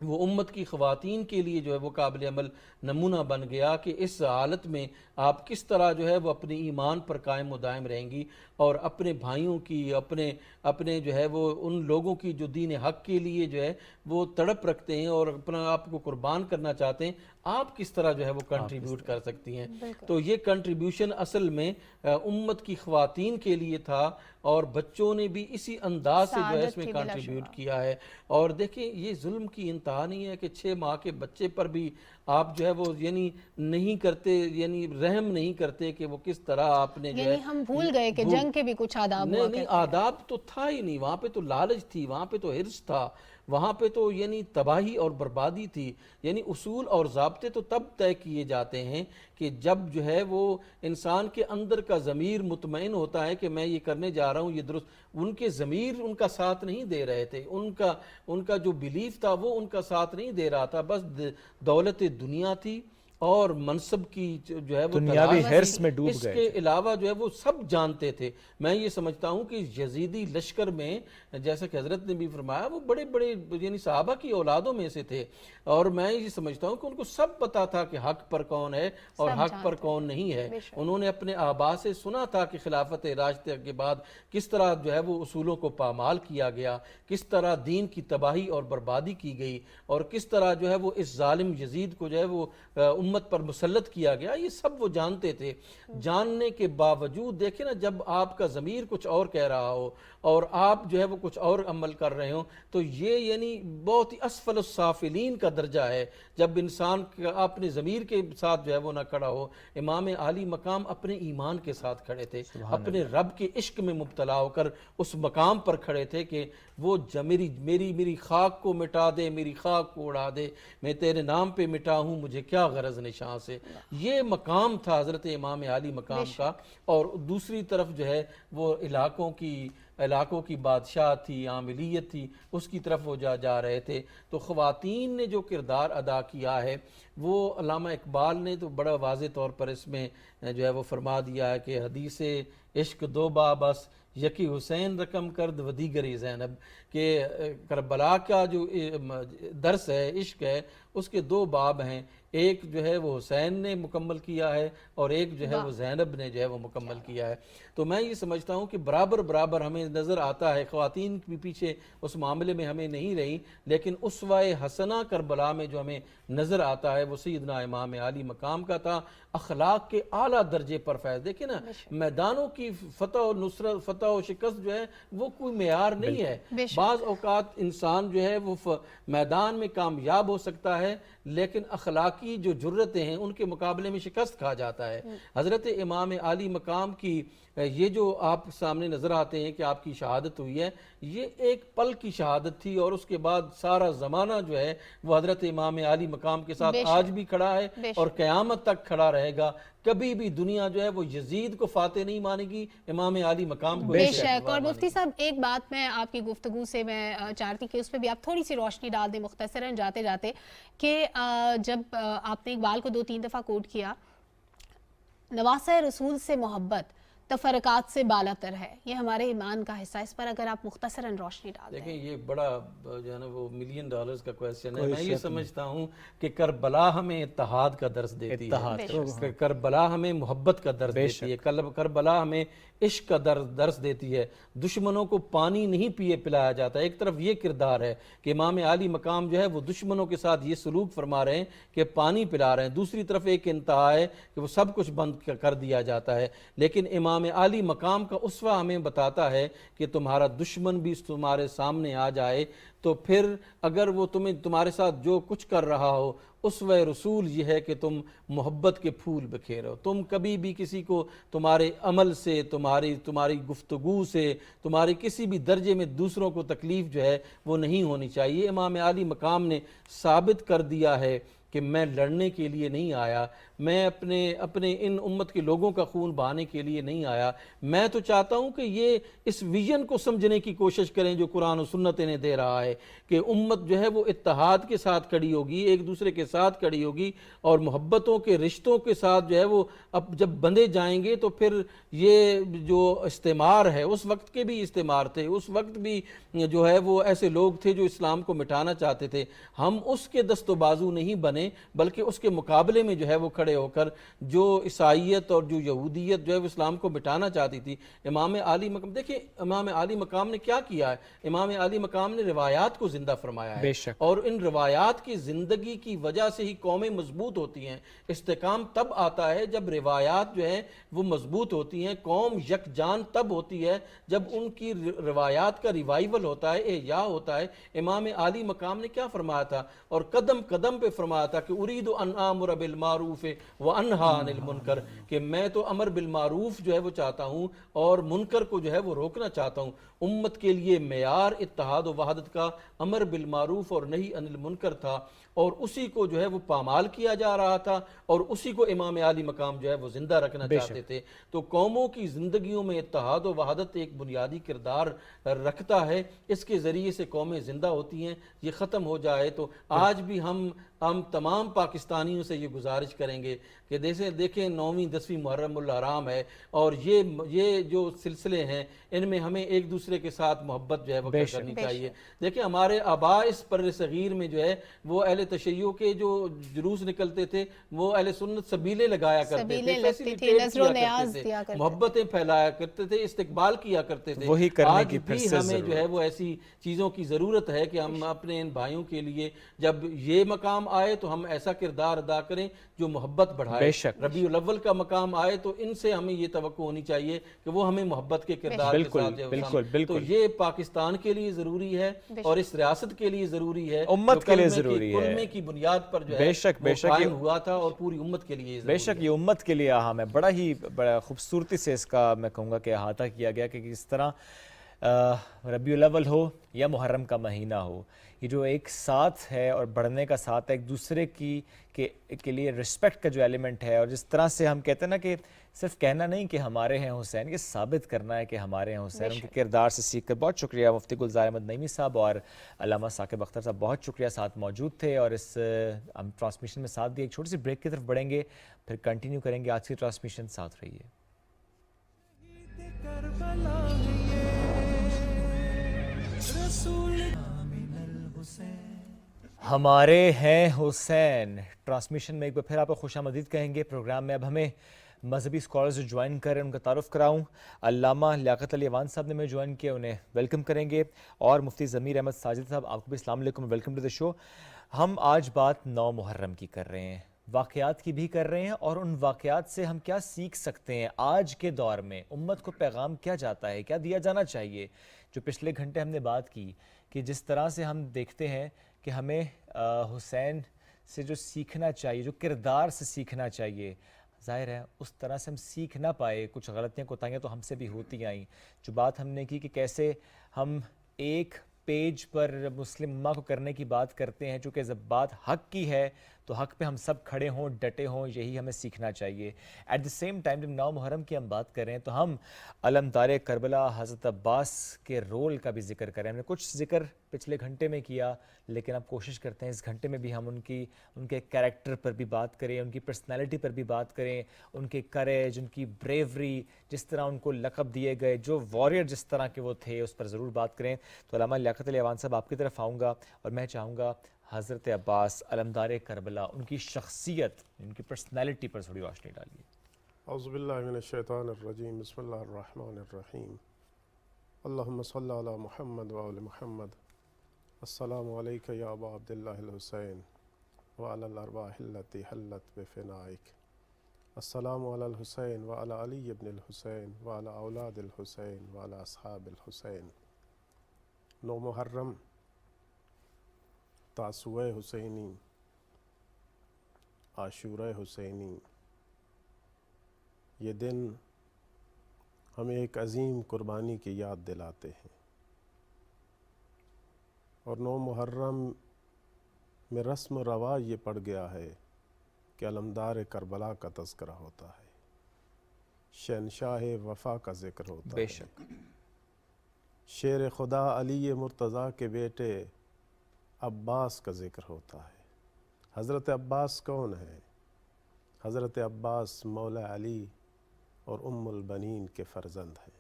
وہ امت کی خواتین کے لیے جو ہے وہ قابل عمل نمونہ بن گیا کہ اس حالت میں آپ کس طرح جو ہے وہ اپنے ایمان پر قائم و دائم رہیں گی اور اپنے بھائیوں کی اپنے جو ہے وہ ان لوگوں کی جو دین حق کے لیے جو ہے وہ تڑپ رکھتے ہیں اور اپنا آپ کو قربان کرنا چاہتے ہیں، آپ کس طرح جو ہے وہ کنٹریبیوٹ کر سکتی ہیں۔ تو یہ کنٹریبیوشن اصل میں امت کی خواتین کے لیے تھا، اور بچوں نے بھی اسی انداز سے جو ہے اس میں کنٹریبیوٹ کیا ہے۔ اور دیکھیں یہ ظلم کی انتہا نہیں ہے کہ 6 ماہ کے بچے پر بھی آپ جو ہے وہ یعنی نہیں کرتے، یعنی رحم نہیں کرتے کہ وہ کس طرح آپ نے جو ہے، یعنی ہم بھول گئے کہ جنگ کے بھی کچھ آداب ہوا نہیں آداب تو تھا ہی نہیں، وہاں پہ تو لالچ تھی، وہاں پہ تو حرص تھا، وہاں پہ تو یعنی تباہی اور بربادی تھی۔ یعنی اصول اور ضابطے تو تب طے کیے جاتے ہیں کہ جب جو ہے وہ انسان کے اندر کا ضمیر مطمئن ہوتا ہے کہ میں یہ کرنے جا رہا ہوں یہ درست۔ ان کے ضمیر ان کا ساتھ نہیں دے رہے تھے، ان کا جو بیلیف تھا وہ ان کا ساتھ نہیں دے رہا تھا، بس دولت دنیا تھی اور منصب کی جو ہے وہ دنیاوی حرص میں ڈوب اس گئے کے علاوہ جو ہے وہ سب جانتے تھے۔ میں یہ سمجھتا ہوں کہ یزیدی لشکر میں جیسا کہ حضرت نے بھی فرمایا وہ بڑے بڑے یعنی صحابہ کی اولادوں میں سے تھے، اور میں یہ سمجھتا ہوں کہ ان کو سب پتا تھا کہ حق پر کون ہے اور حق پر کون نہیں ہے۔ انہوں نے اپنے آبا سے سنا تھا کہ خلافت راشدہ کے بعد کس طرح جو ہے وہ اصولوں کو پامال کیا گیا، کس طرح دین کی تباہی اور بربادی کی گئی، اور کس طرح جو ہے وہ اس ظالم یزید کو جو ہے وہ امت پر مسلط کیا گیا۔ یہ سب وہ جانتے تھے۔ جاننے کے باوجود دیکھیں نا، جب آپ کا ضمیر کچھ اور کہہ رہا ہو اور آپ جو ہے وہ کچھ اور عمل کر رہے ہوں، تو یہ یعنی بہت ہی اسفل السافلین کا درجہ ہے جب انسان اپنے ضمیر کے ساتھ جو ہے وہ نہ کھڑا ہو۔ امام عالی مقام اپنے ایمان کے ساتھ کھڑے تھے، اپنے رب کے عشق میں مبتلا ہو کر اس مقام پر کھڑے تھے کہ وہ میری خاک کو مٹا دے، میری خاک کو اڑا دے، میں تیرے نام پہ مٹا ہوں، مجھے کیا غرض نشاں سے۔ یہ مقام تھا حضرت امام عالی مقام کا۔ اور دوسری طرف جو ہے وہ علاقوں کی بادشاہ تھی، عاملیت تھی، اس کی طرف وہ جا رہے تھے۔ تو خواتین نے جو کردار ادا کیا ہے وہ علامہ اقبال نے تو بڑا واضح طور پر اس میں جو ہے وہ فرما دیا ہے کہ حدیث عشق 2 باب بس، یکی حسین رقم کرد و دیگری زینب، کہ کربلا کا جو درس ہے، عشق ہے، اس کے 2 باب ہیں، ایک جو ہے وہ حسین نے مکمل کیا ہے اور ایک جو ہے وہ زینب نے جو ہے وہ مکمل کیا ہے۔ تو میں یہ سمجھتا ہوں کہ برابر ہمیں نظر آتا ہے، خواتین بھی پیچھے اس معاملے میں ہمیں نہیں رہی، لیکن اسوہ حسنہ کربلا میں جو ہمیں نظر آتا ہے وہ سیدنا امام عالی مقام کا تھا۔ اخلاق کے اعلیٰ درجے پر فیض، دیکھیں نا میدانوں کی فتح و نصرت، فتح و شکست جو ہے وہ کوئی معیار نہیں ہے۔ بعض اوقات انسان جو ہے وہ میدان میں کامیاب ہو سکتا ہے لیکن اخلاقی جو جرتیں ہیں ان کے مقابلے میں شکست کھا جاتا ہے۔ حضرت امام عالی مقام کی یہ جو آپ سامنے نظر آتے ہیں کہ آپ کی شہادت ہوئی ہے، یہ ایک پل کی شہادت تھی، اور اس کے بعد سارا زمانہ جو ہے وہ حضرت امام عالی مقام کے ساتھ آج بھی کھڑا ہے اور قیامت تک کھڑا رہے گا۔ کبھی بھی دنیا جو ہے وہ یزید کو فاتح نہیں مانے گی، امام عالی مقام کو بے شک۔ اور مفتی صاحب ایک بات میں آپ کی گفتگو سے میں چاہتی کہ اس پہ بھی آپ تھوڑی سی روشنی ڈال دیں مختصراً جاتے جاتے، کہ جب آپ نے اقبال کو 2-3 دفعہ کوٹ کیا، نواسہ رسول سے محبت تفرقات سے بالاتر ہے، یہ ہمارے ایمان کا حصہ، اس پر اگر آپ مختصراً روشنی ڈال دیں۔ دیکھیں یہ بڑا جو ہے نا وہ $1 ملین کا کویسچن ہے۔ میں یہ سمجھتا ہوں کہ کربلا ہمیں اتحاد کا درس دیتی ہے، کربلا ہمیں محبت کا درس دیتی ہے، کربلا ہمیں عشق کا درس دیتی ہے۔ دشمنوں کو پانی نہیں پلایا جاتا۔ ایک طرف یہ کردار ہے کہ امام عالی مقام جو ہے وہ دشمنوں کے ساتھ یہ سلوک فرما رہے ہیں کہ پانی پلا رہے ہیں، دوسری طرف ایک انتہا ہے کہ وہ سب کچھ بند کر دیا جاتا ہے۔ لیکن امام عالی مقام کا اسوہ ہمیں بتاتا ہے کہ تمہارا دشمن بھی تمہارے سامنے آ جائے تو پھر اگر وہ تمہارے ساتھ جو کچھ کر رہا ہو، اسوہ رسول یہ ہے کہ تم محبت کے پھول بکھیرو۔ تم کبھی بھی کسی کو تمہارے عمل سے، تمہاری گفتگو سے، تمہاری کسی بھی درجے میں دوسروں کو تکلیف جو ہے وہ نہیں ہونی چاہیے۔ امام عالی مقام نے ثابت کر دیا ہے کہ میں لڑنے کے لیے نہیں آیا، میں اپنے ان امت کے لوگوں کا خون بہانے کے لیے نہیں آیا، میں تو چاہتا ہوں کہ یہ اس ویژن کو سمجھنے کی کوشش کریں جو قرآن و سنت انہیں دے رہا ہے، کہ امت جو ہے وہ اتحاد کے ساتھ کھڑی ہوگی، ایک دوسرے کے ساتھ کھڑی ہوگی، اور محبتوں کے رشتوں کے ساتھ جو ہے وہ اب جب بندھے جائیں گے تو پھر یہ جو استعمار ہے، اس وقت کے بھی استعمار تھے، اس وقت بھی جو ہے وہ ایسے لوگ تھے جو اسلام کو مٹانا چاہتے تھے، ہم اس کے دست و بازو نہیں بنے بلکہ اس کے مقابلے میں جو ہے وہ کھڑے ہو کر جو عیسائیت اور جو یہودیت جو ہے وہ اسلام کو مٹانا چاہتی تھی، امام عالی مقام، دیکھیں امام عالی مقام نے کیا کیا ہے، امام عالی مقام نے روایات کو زندہ فرمایا ہے، بے شک۔ اور ان روایات کی زندگی کی وجہ سے ہی قومیں مضبوط ہوتی ہیں۔ استحکام تب آتا ہے جب روایات جو ہیں وہ مضبوط ہوتی ہیں، قوم یکجان تب ہوتی ہے جب ان کی روایات کا ریوائیول ہوتا ہے، احیاء ہوتا ہے۔ امام عالی مقام نے کیا فرمایا تھا، اور قدم قدم پہ فرمایا تھا کہ ارید ان آمر بالمعروف وانہا عن المنکر، کہ میں تو امر بالمعروف جو ہے وہ چاہتا ہوں اور منکر کو جو ہے وہ روکنا چاہتا ہوں۔ امت کے لیے معیار اتحاد و وحدت کا امر بالمعروف اور نہی عن المنکر تھا، اور اسی کو جو ہے وہ پامال کیا جا رہا تھا، اور اسی کو امام عالی مقام جو ہے وہ زندہ رکھنا چاہتے تھے۔ تو قوموں کی زندگیوں میں اتحاد و وحدت ایک بنیادی کردار رکھتا ہے، اس کے ذریعے سے قومیں زندہ ہوتی ہیں۔ یہ ختم ہو جائے تو آج بھی ہم تمام پاکستانیوں سے یہ گزارش کریں گے کہ دیکھیں 9ویں 10ویں محرم الحرام ہے، اور یہ جو سلسلے ہیں ان میں ہمیں ایک دوسرے کے ساتھ محبت جو ہے وہ کرنی چاہیے۔ دیکھیں ہمارے آباء اس پر صغیر میں جو ہے وہ اہل تشیع کے جو جلوس نکلتے تھے وہ اہل سنت سبیلیں لگایا کرتے تھے، فیسیلیٹیٹ کیا کرتے تھے، محبتیں پھیلایا کرتے تھے، استقبال کیا کرتے تھے۔ وہی کرنے آج کی پھر بھی سے ہمیں جو ہے وہ ایسی چیزوں کی ضرورت ہے کہ ہم اپنے ان بھائیوں کے لیے جب یہ مقام آئے تو ہم ایسا کردار ادا کریں جو محبت بڑھائے۔ بے شک۔ ربیع الاول کا مقام آئے تو ان سے ہمیں یہ توقع ہونی چاہیے کہ وہ ہمیں محبت کے کردار کے ساتھ جو ہے تو یہ پاکستان کے لیے ضروری ہے اور اس ریاست کے لیے ضروری ہے، امت کے لیے ضروری ہے، کلمے کی بنیاد پر جو ہے بے شک وہ قائم ہوا تھا، اور پوری امت کے لیے بے شک یہ امت کے لیے اہم ہے۔ بڑا خوبصورتی سے اس کا میں کہوں گا کہ احاطہ کیا گیا کہ کس طرح ربیع الاول ہو یا محرم کا مہینہ ہو، یہ جو ایک ساتھ ہے اور بڑھنے کا ساتھ ہے، ایک دوسرے کے لیے رسپیکٹ کا جو ایلیمنٹ ہے، اور جس طرح سے ہم کہتے ہیں نا کہ صرف کہنا نہیں کہ ہمارے ہیں حسین، یہ ثابت کرنا ہے کہ ہمارے ہیں حسین، ان کے کردار سے سیکھ کر۔ بہت شکریہ مفتی گلزار احمد نعیمی صاحب اور علامہ ثاقب اختر صاحب، بہت شکریہ ساتھ موجود تھے اور اس ہم ٹرانسمیشن میں ساتھ دیے۔ ایک چھوٹی سی بریک کی طرف بڑھیں گے، پھر کنٹینیو کریں گے آج کی ٹرانسمیشن، ساتھ رہیے۔ ہمارے ہیں حسین ٹرانسمیشن میں ایک بار پھر آپ کو خوش آمدید کہیں گے۔ پروگرام میں اب ہمیں مذہبی اسکالرز جو جوائن کر رہے ہیں ان کا تعارف کراؤں۔ علامہ لیاقت علی ایوان صاحب نے میں جوائن کیا، انہیں ویلکم کریں گے، اور مفتی ضمیر احمد ساجد صاحب، آپ کو بھی السلام علیکم، ویلکم ٹو دی شو۔ ہم آج بات 9 محرم کی کر رہے ہیں، واقعات کی بھی کر رہے ہیں، اور ان واقعات سے ہم کیا سیکھ سکتے ہیں آج کے دور میں، امت کو پیغام کیا جاتا ہے، کیا دیا جانا چاہیے۔ جو پچھلے گھنٹے ہم نے بات کی کہ جس طرح سے ہم دیکھتے ہیں کہ ہمیں حسین سے جو سیکھنا چاہیے، جو کردار سے سیکھنا چاہیے، ظاہر ہے اس طرح سے ہم سیکھ نہ پائے، کچھ غلطیاں کوتاہیاں تو ہم سے بھی ہوتی آئیں۔ جو بات ہم نے کی کہ کیسے ہم ایک پیج پر مسلم امہ کو کرنے کی بات کرتے ہیں، چونکہ جب بات حق کی ہے تو حق پہ ہم سب کھڑے ہوں، ڈٹے ہوں، یہی ہمیں سیکھنا چاہیے۔ ایٹ دی سیم ٹائم جب 9 محرم کی ہم بات کر رہے ہیں تو ہم علمدار کربلا حضرت عباس کے رول کا بھی ذکر کریں۔ ہم نے کچھ ذکر پچھلے گھنٹے میں کیا، لیکن اب کوشش کرتے ہیں اس گھنٹے میں بھی ہم ان کے کریکٹر پر بھی بات کریں، ان کی پرسنالٹی پر بھی بات کریں، ان کے کریج، ان کی بریوری، جس طرح ان کو لقب دیے گئے، جو واریر جس طرح کے وہ تھے، اس پر ضرور بات کریں۔ تو علامہ لیاقت علی ایوان صاحب آپ کی طرف آؤں گا، اور میں چاہوں گا حضرت عباس علمدار کربلا، ان کی شخصیت، ان کی پرسنالٹی پر تھوڑی روشنی ڈالیے۔ اعوذ باللہ من الشیطان الرجیم، بسم اللہ الرحمن الرحیم، اللہم صلی علی محمد وآل محمد، السلام علیکہ یا ابا عبداللہ الحسین وعلی الارواح التی حلت بفنائک، السلام علی الحسین وعلی علی ابن الحسین وعلی اولاد الحسین وعلی اصحاب الحسین۔ 9 محرم، تاسوع حسینی، عاشورہ حسینی، یہ دن ہمیں ایک عظیم قربانی کی یاد دلاتے ہیں، اور 9 محرم میں رسم و رواج یہ پڑ گیا ہے کہ علمدار کربلا کا تذکرہ ہوتا ہے، شہنشاہ وفا کا ذکر ہوتا بے ہے، شک شیر خدا علی مرتضیٰ کے بیٹے عباس کا ذکر ہوتا ہے۔ حضرت عباس کون ہے؟ حضرت عباس مولا علی اور ام البنین کے فرزند ہیں۔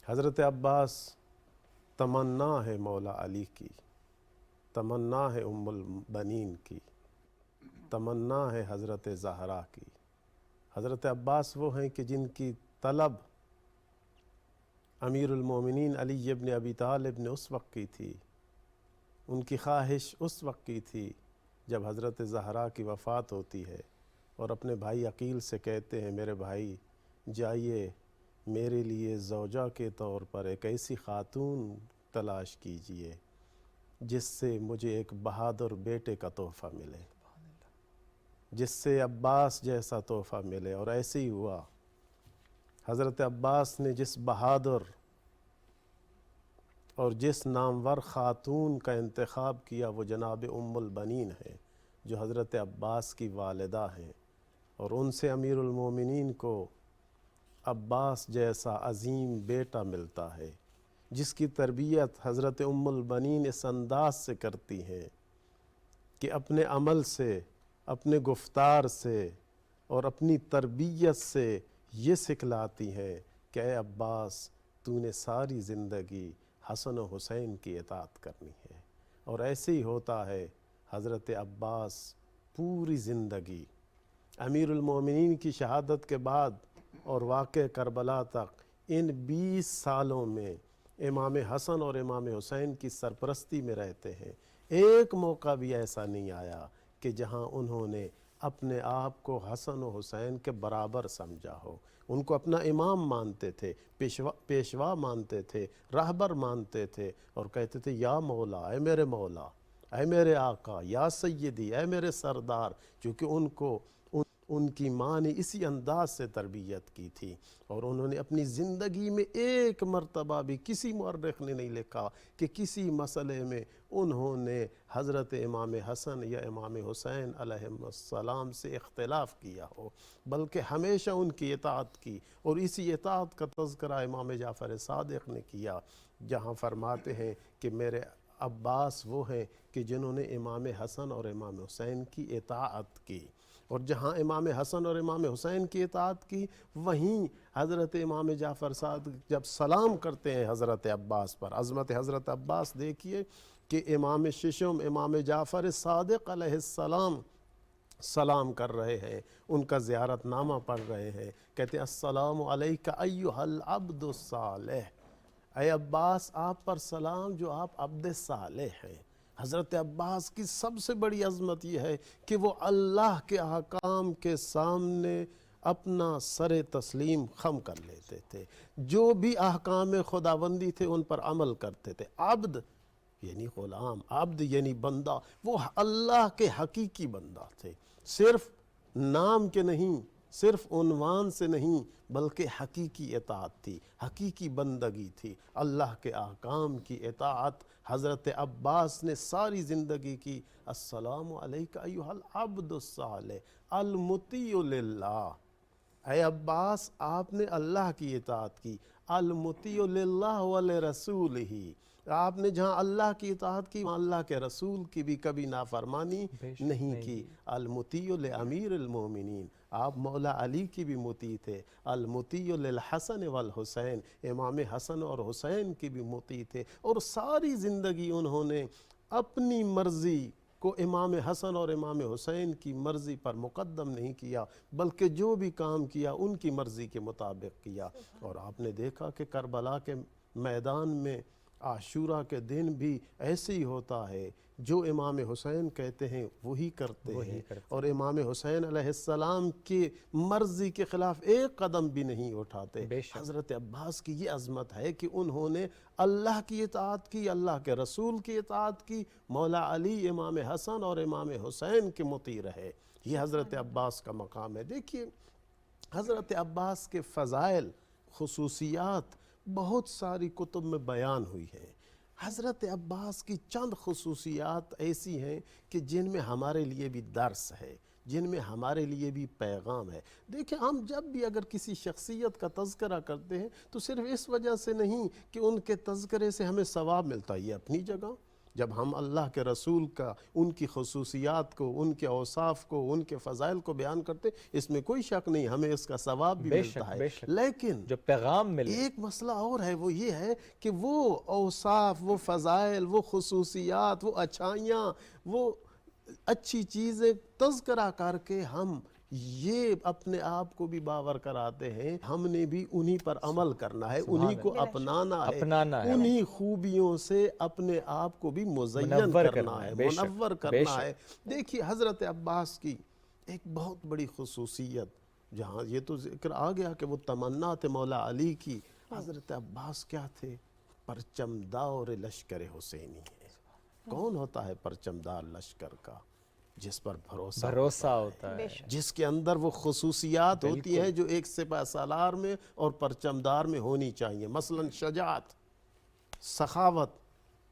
حضرت عباس تمنا ہے مولا علی کی، تمنا ہے ام البنین کی، تمنا ہے حضرت زہرا کی۔ حضرت عباس وہ ہیں کہ جن کی طلب امیر المومنین علی ابن ابی طالب نے اس وقت کی تھی، ان کی خواہش اس وقت کی تھی جب حضرت زہرا کی وفات ہوتی ہے اور اپنے بھائی عقیل سے کہتے ہیں میرے بھائی جائیے میرے لیے زوجہ کے طور پر ایک ایسی خاتون تلاش کیجئے جس سے مجھے ایک بہادر بیٹے کا تحفہ ملے، جس سے عباس جیسا تحفہ ملے۔ اور ایسے ہی ہوا۔ حضرت عباس نے جس بہادر اور جس نامور خاتون کا انتخاب کیا وہ جناب ام البنین ہے، جو حضرت عباس کی والدہ ہیں، اور ان سے امیر المومنین کو عباس جیسا عظیم بیٹا ملتا ہے، جس کی تربیت حضرت ام البنین اس انداز سے کرتی ہیں کہ اپنے عمل سے، اپنے گفتار سے اور اپنی تربیت سے یہ سکھلاتی ہیں کہ اے عباس تو نے ساری زندگی حسن و حسین کی اطاعت کرنی ہے۔ اور ایسے ہی ہوتا ہے۔ حضرت عباس پوری زندگی امیر المومنین کی شہادت کے بعد اور واقع کربلا تک ان 20 سالوں میں امام حسن اور امام حسین کی سرپرستی میں رہتے ہیں۔ ایک موقع بھی ایسا نہیں آیا کہ جہاں انہوں نے اپنے آپ کو حسن و حسین کے برابر سمجھا ہو۔ ان کو اپنا امام مانتے تھے، پیشوا مانتے تھے، رہبر مانتے تھے، اور کہتے تھے یا مولا، اے میرے مولا، اے میرے آقا، یا سیدی، اے میرے سردار، چونکہ ان کو ان کی ماں نے اسی انداز سے تربیت کی تھی۔ اور انہوں نے اپنی زندگی میں ایک مرتبہ بھی کسی مورخ نے نہیں لکھا کہ کسی مسئلے میں انہوں نے حضرت امام حسن یا امام حسین علیہم السلام سے اختلاف کیا ہو، بلکہ ہمیشہ ان کی اطاعت کی۔ اور اسی اطاعت کا تذکرہ امام جعفر صادق نے کیا، جہاں فرماتے ہیں کہ میرے عباس وہ ہیں کہ جنہوں نے امام حسن اور امام حسین کی اطاعت کی۔ اور جہاں امام حسن اور امام حسین کی اطاعت کی، وہیں حضرت امام جعفر صادق جب سلام کرتے ہیں حضرت عباس پر، عظمت حضرت عباس دیکھیے کہ امام ششم امام جعفر صادق علیہ السلام سلام کر رہے ہیں، ان کا زیارت نامہ پڑھ رہے ہیں، کہتے ہیں السلام علیک ایھا العبد الصالح، اے عباس آپ پر سلام جو آپ عبد صالح ہیں۔ حضرت عباس کی سب سے بڑی عظمت یہ ہے کہ وہ اللہ کے احکام کے سامنے اپنا سر تسلیم خم کر لیتے تھے، جو بھی احکام خداوندی تھے ان پر عمل کرتے تھے۔ عبد یعنی غلام، عبد یعنی بندہ، وہ اللہ کے حقیقی بندہ تھے، صرف نام کے نہیں، صرف عنوان سے نہیں، بلکہ حقیقی اطاعت تھی، حقیقی بندگی تھی، اللہ کے احکام کی اطاعت حضرت عباس نے ساری زندگی کی۔ السلام علیک ایھا العبد الصالح المطیع للہ، اے عباس آپ نے اللہ کی اطاعت کی، المطیع للہ ولرسولہ، آپ نے جہاں اللہ کی اطاعت کی وہاں اللہ کے رسول کی بھی کبھی نافرمانی نہیں کی۔ المطیع لامیر المومنین، آپ مولا علی کی بھی مطیع تھے۔ المطیع للحسن والحسین، امام حسن اور حسین کی بھی مطیع تھے۔ اور ساری زندگی انہوں نے اپنی مرضی کو امام حسن اور امام حسین کی مرضی پر مقدم نہیں کیا، بلکہ جو بھی کام کیا ان کی مرضی کے مطابق کیا۔ اور آپ نے دیکھا کہ کربلا کے میدان میں عاشورہ کے دن بھی ایسے ہی ہوتا ہے، جو امام حسین کہتے ہیں وہی کرتے ہیں، اور امام حسین علیہ السلام کی مرضی کے خلاف ایک قدم بھی نہیں اٹھاتے۔ حضرت عباس کی یہ عظمت ہے کہ انہوں نے اللہ کی اطاعت کی، اللہ کے رسول کی اطاعت کی، مولا علی، امام حسن اور امام حسین کے مطیع رہے۔ یہ حضرت عباس کا مقام ہے۔ دیکھیے حضرت عباس کے فضائل، خصوصیات بہت ساری کتب میں بیان ہوئی ہیں۔ حضرت عباس کی چند خصوصیات ایسی ہیں کہ جن میں ہمارے لیے بھی درس ہے، جن میں ہمارے لیے بھی پیغام ہے۔ دیکھیں ہم جب بھی اگر کسی شخصیت کا تذکرہ کرتے ہیں تو صرف اس وجہ سے نہیں کہ ان کے تذکرے سے ہمیں ثواب ملتا ہے، یہ اپنی جگہ۔ جب ہم اللہ کے رسول کا، ان کی خصوصیات کو، ان کے اوصاف کو، ان کے فضائل کو بیان کرتے، اس میں کوئی شک نہیں، ہمیں اس کا ثواب بھی ملتا ہے۔ بے شک لیکن جو پیغام ملے، ایک مسئلہ اور ہے، وہ یہ ہے کہ وہ اوصاف، وہ فضائل، وہ خصوصیات، وہ اچھائیاں، وہ اچھی چیزیں تذکرہ کر کے ہم یہ اپنے آپ کو بھی باور کراتے ہیں ہم نے بھی انہی پر عمل کرنا ہے، انہی کو اپنانا ہے، انہی خوبیوں سے اپنے آپ کو بھی مزین کرنا ہے، منور کرنا ہے۔ دیکھیے حضرت عباس کی ایک بہت بڑی خصوصیت، جہاں یہ تو ذکر آ گیا کہ وہ تمنا تھے مولا علی کی، حضرت عباس کیا تھے؟ پرچمدار لشکر حسینی ہے۔ کون ہوتا ہے پرچمدار لشکر کا؟ جس پر بھروسہ ہوتا ہے، جس کے اندر وہ خصوصیات ہوتی ہیں جو ایک سپہ سالار میں اور پرچمدار میں ہونی چاہیے، مثلا شجاعت، سخاوت،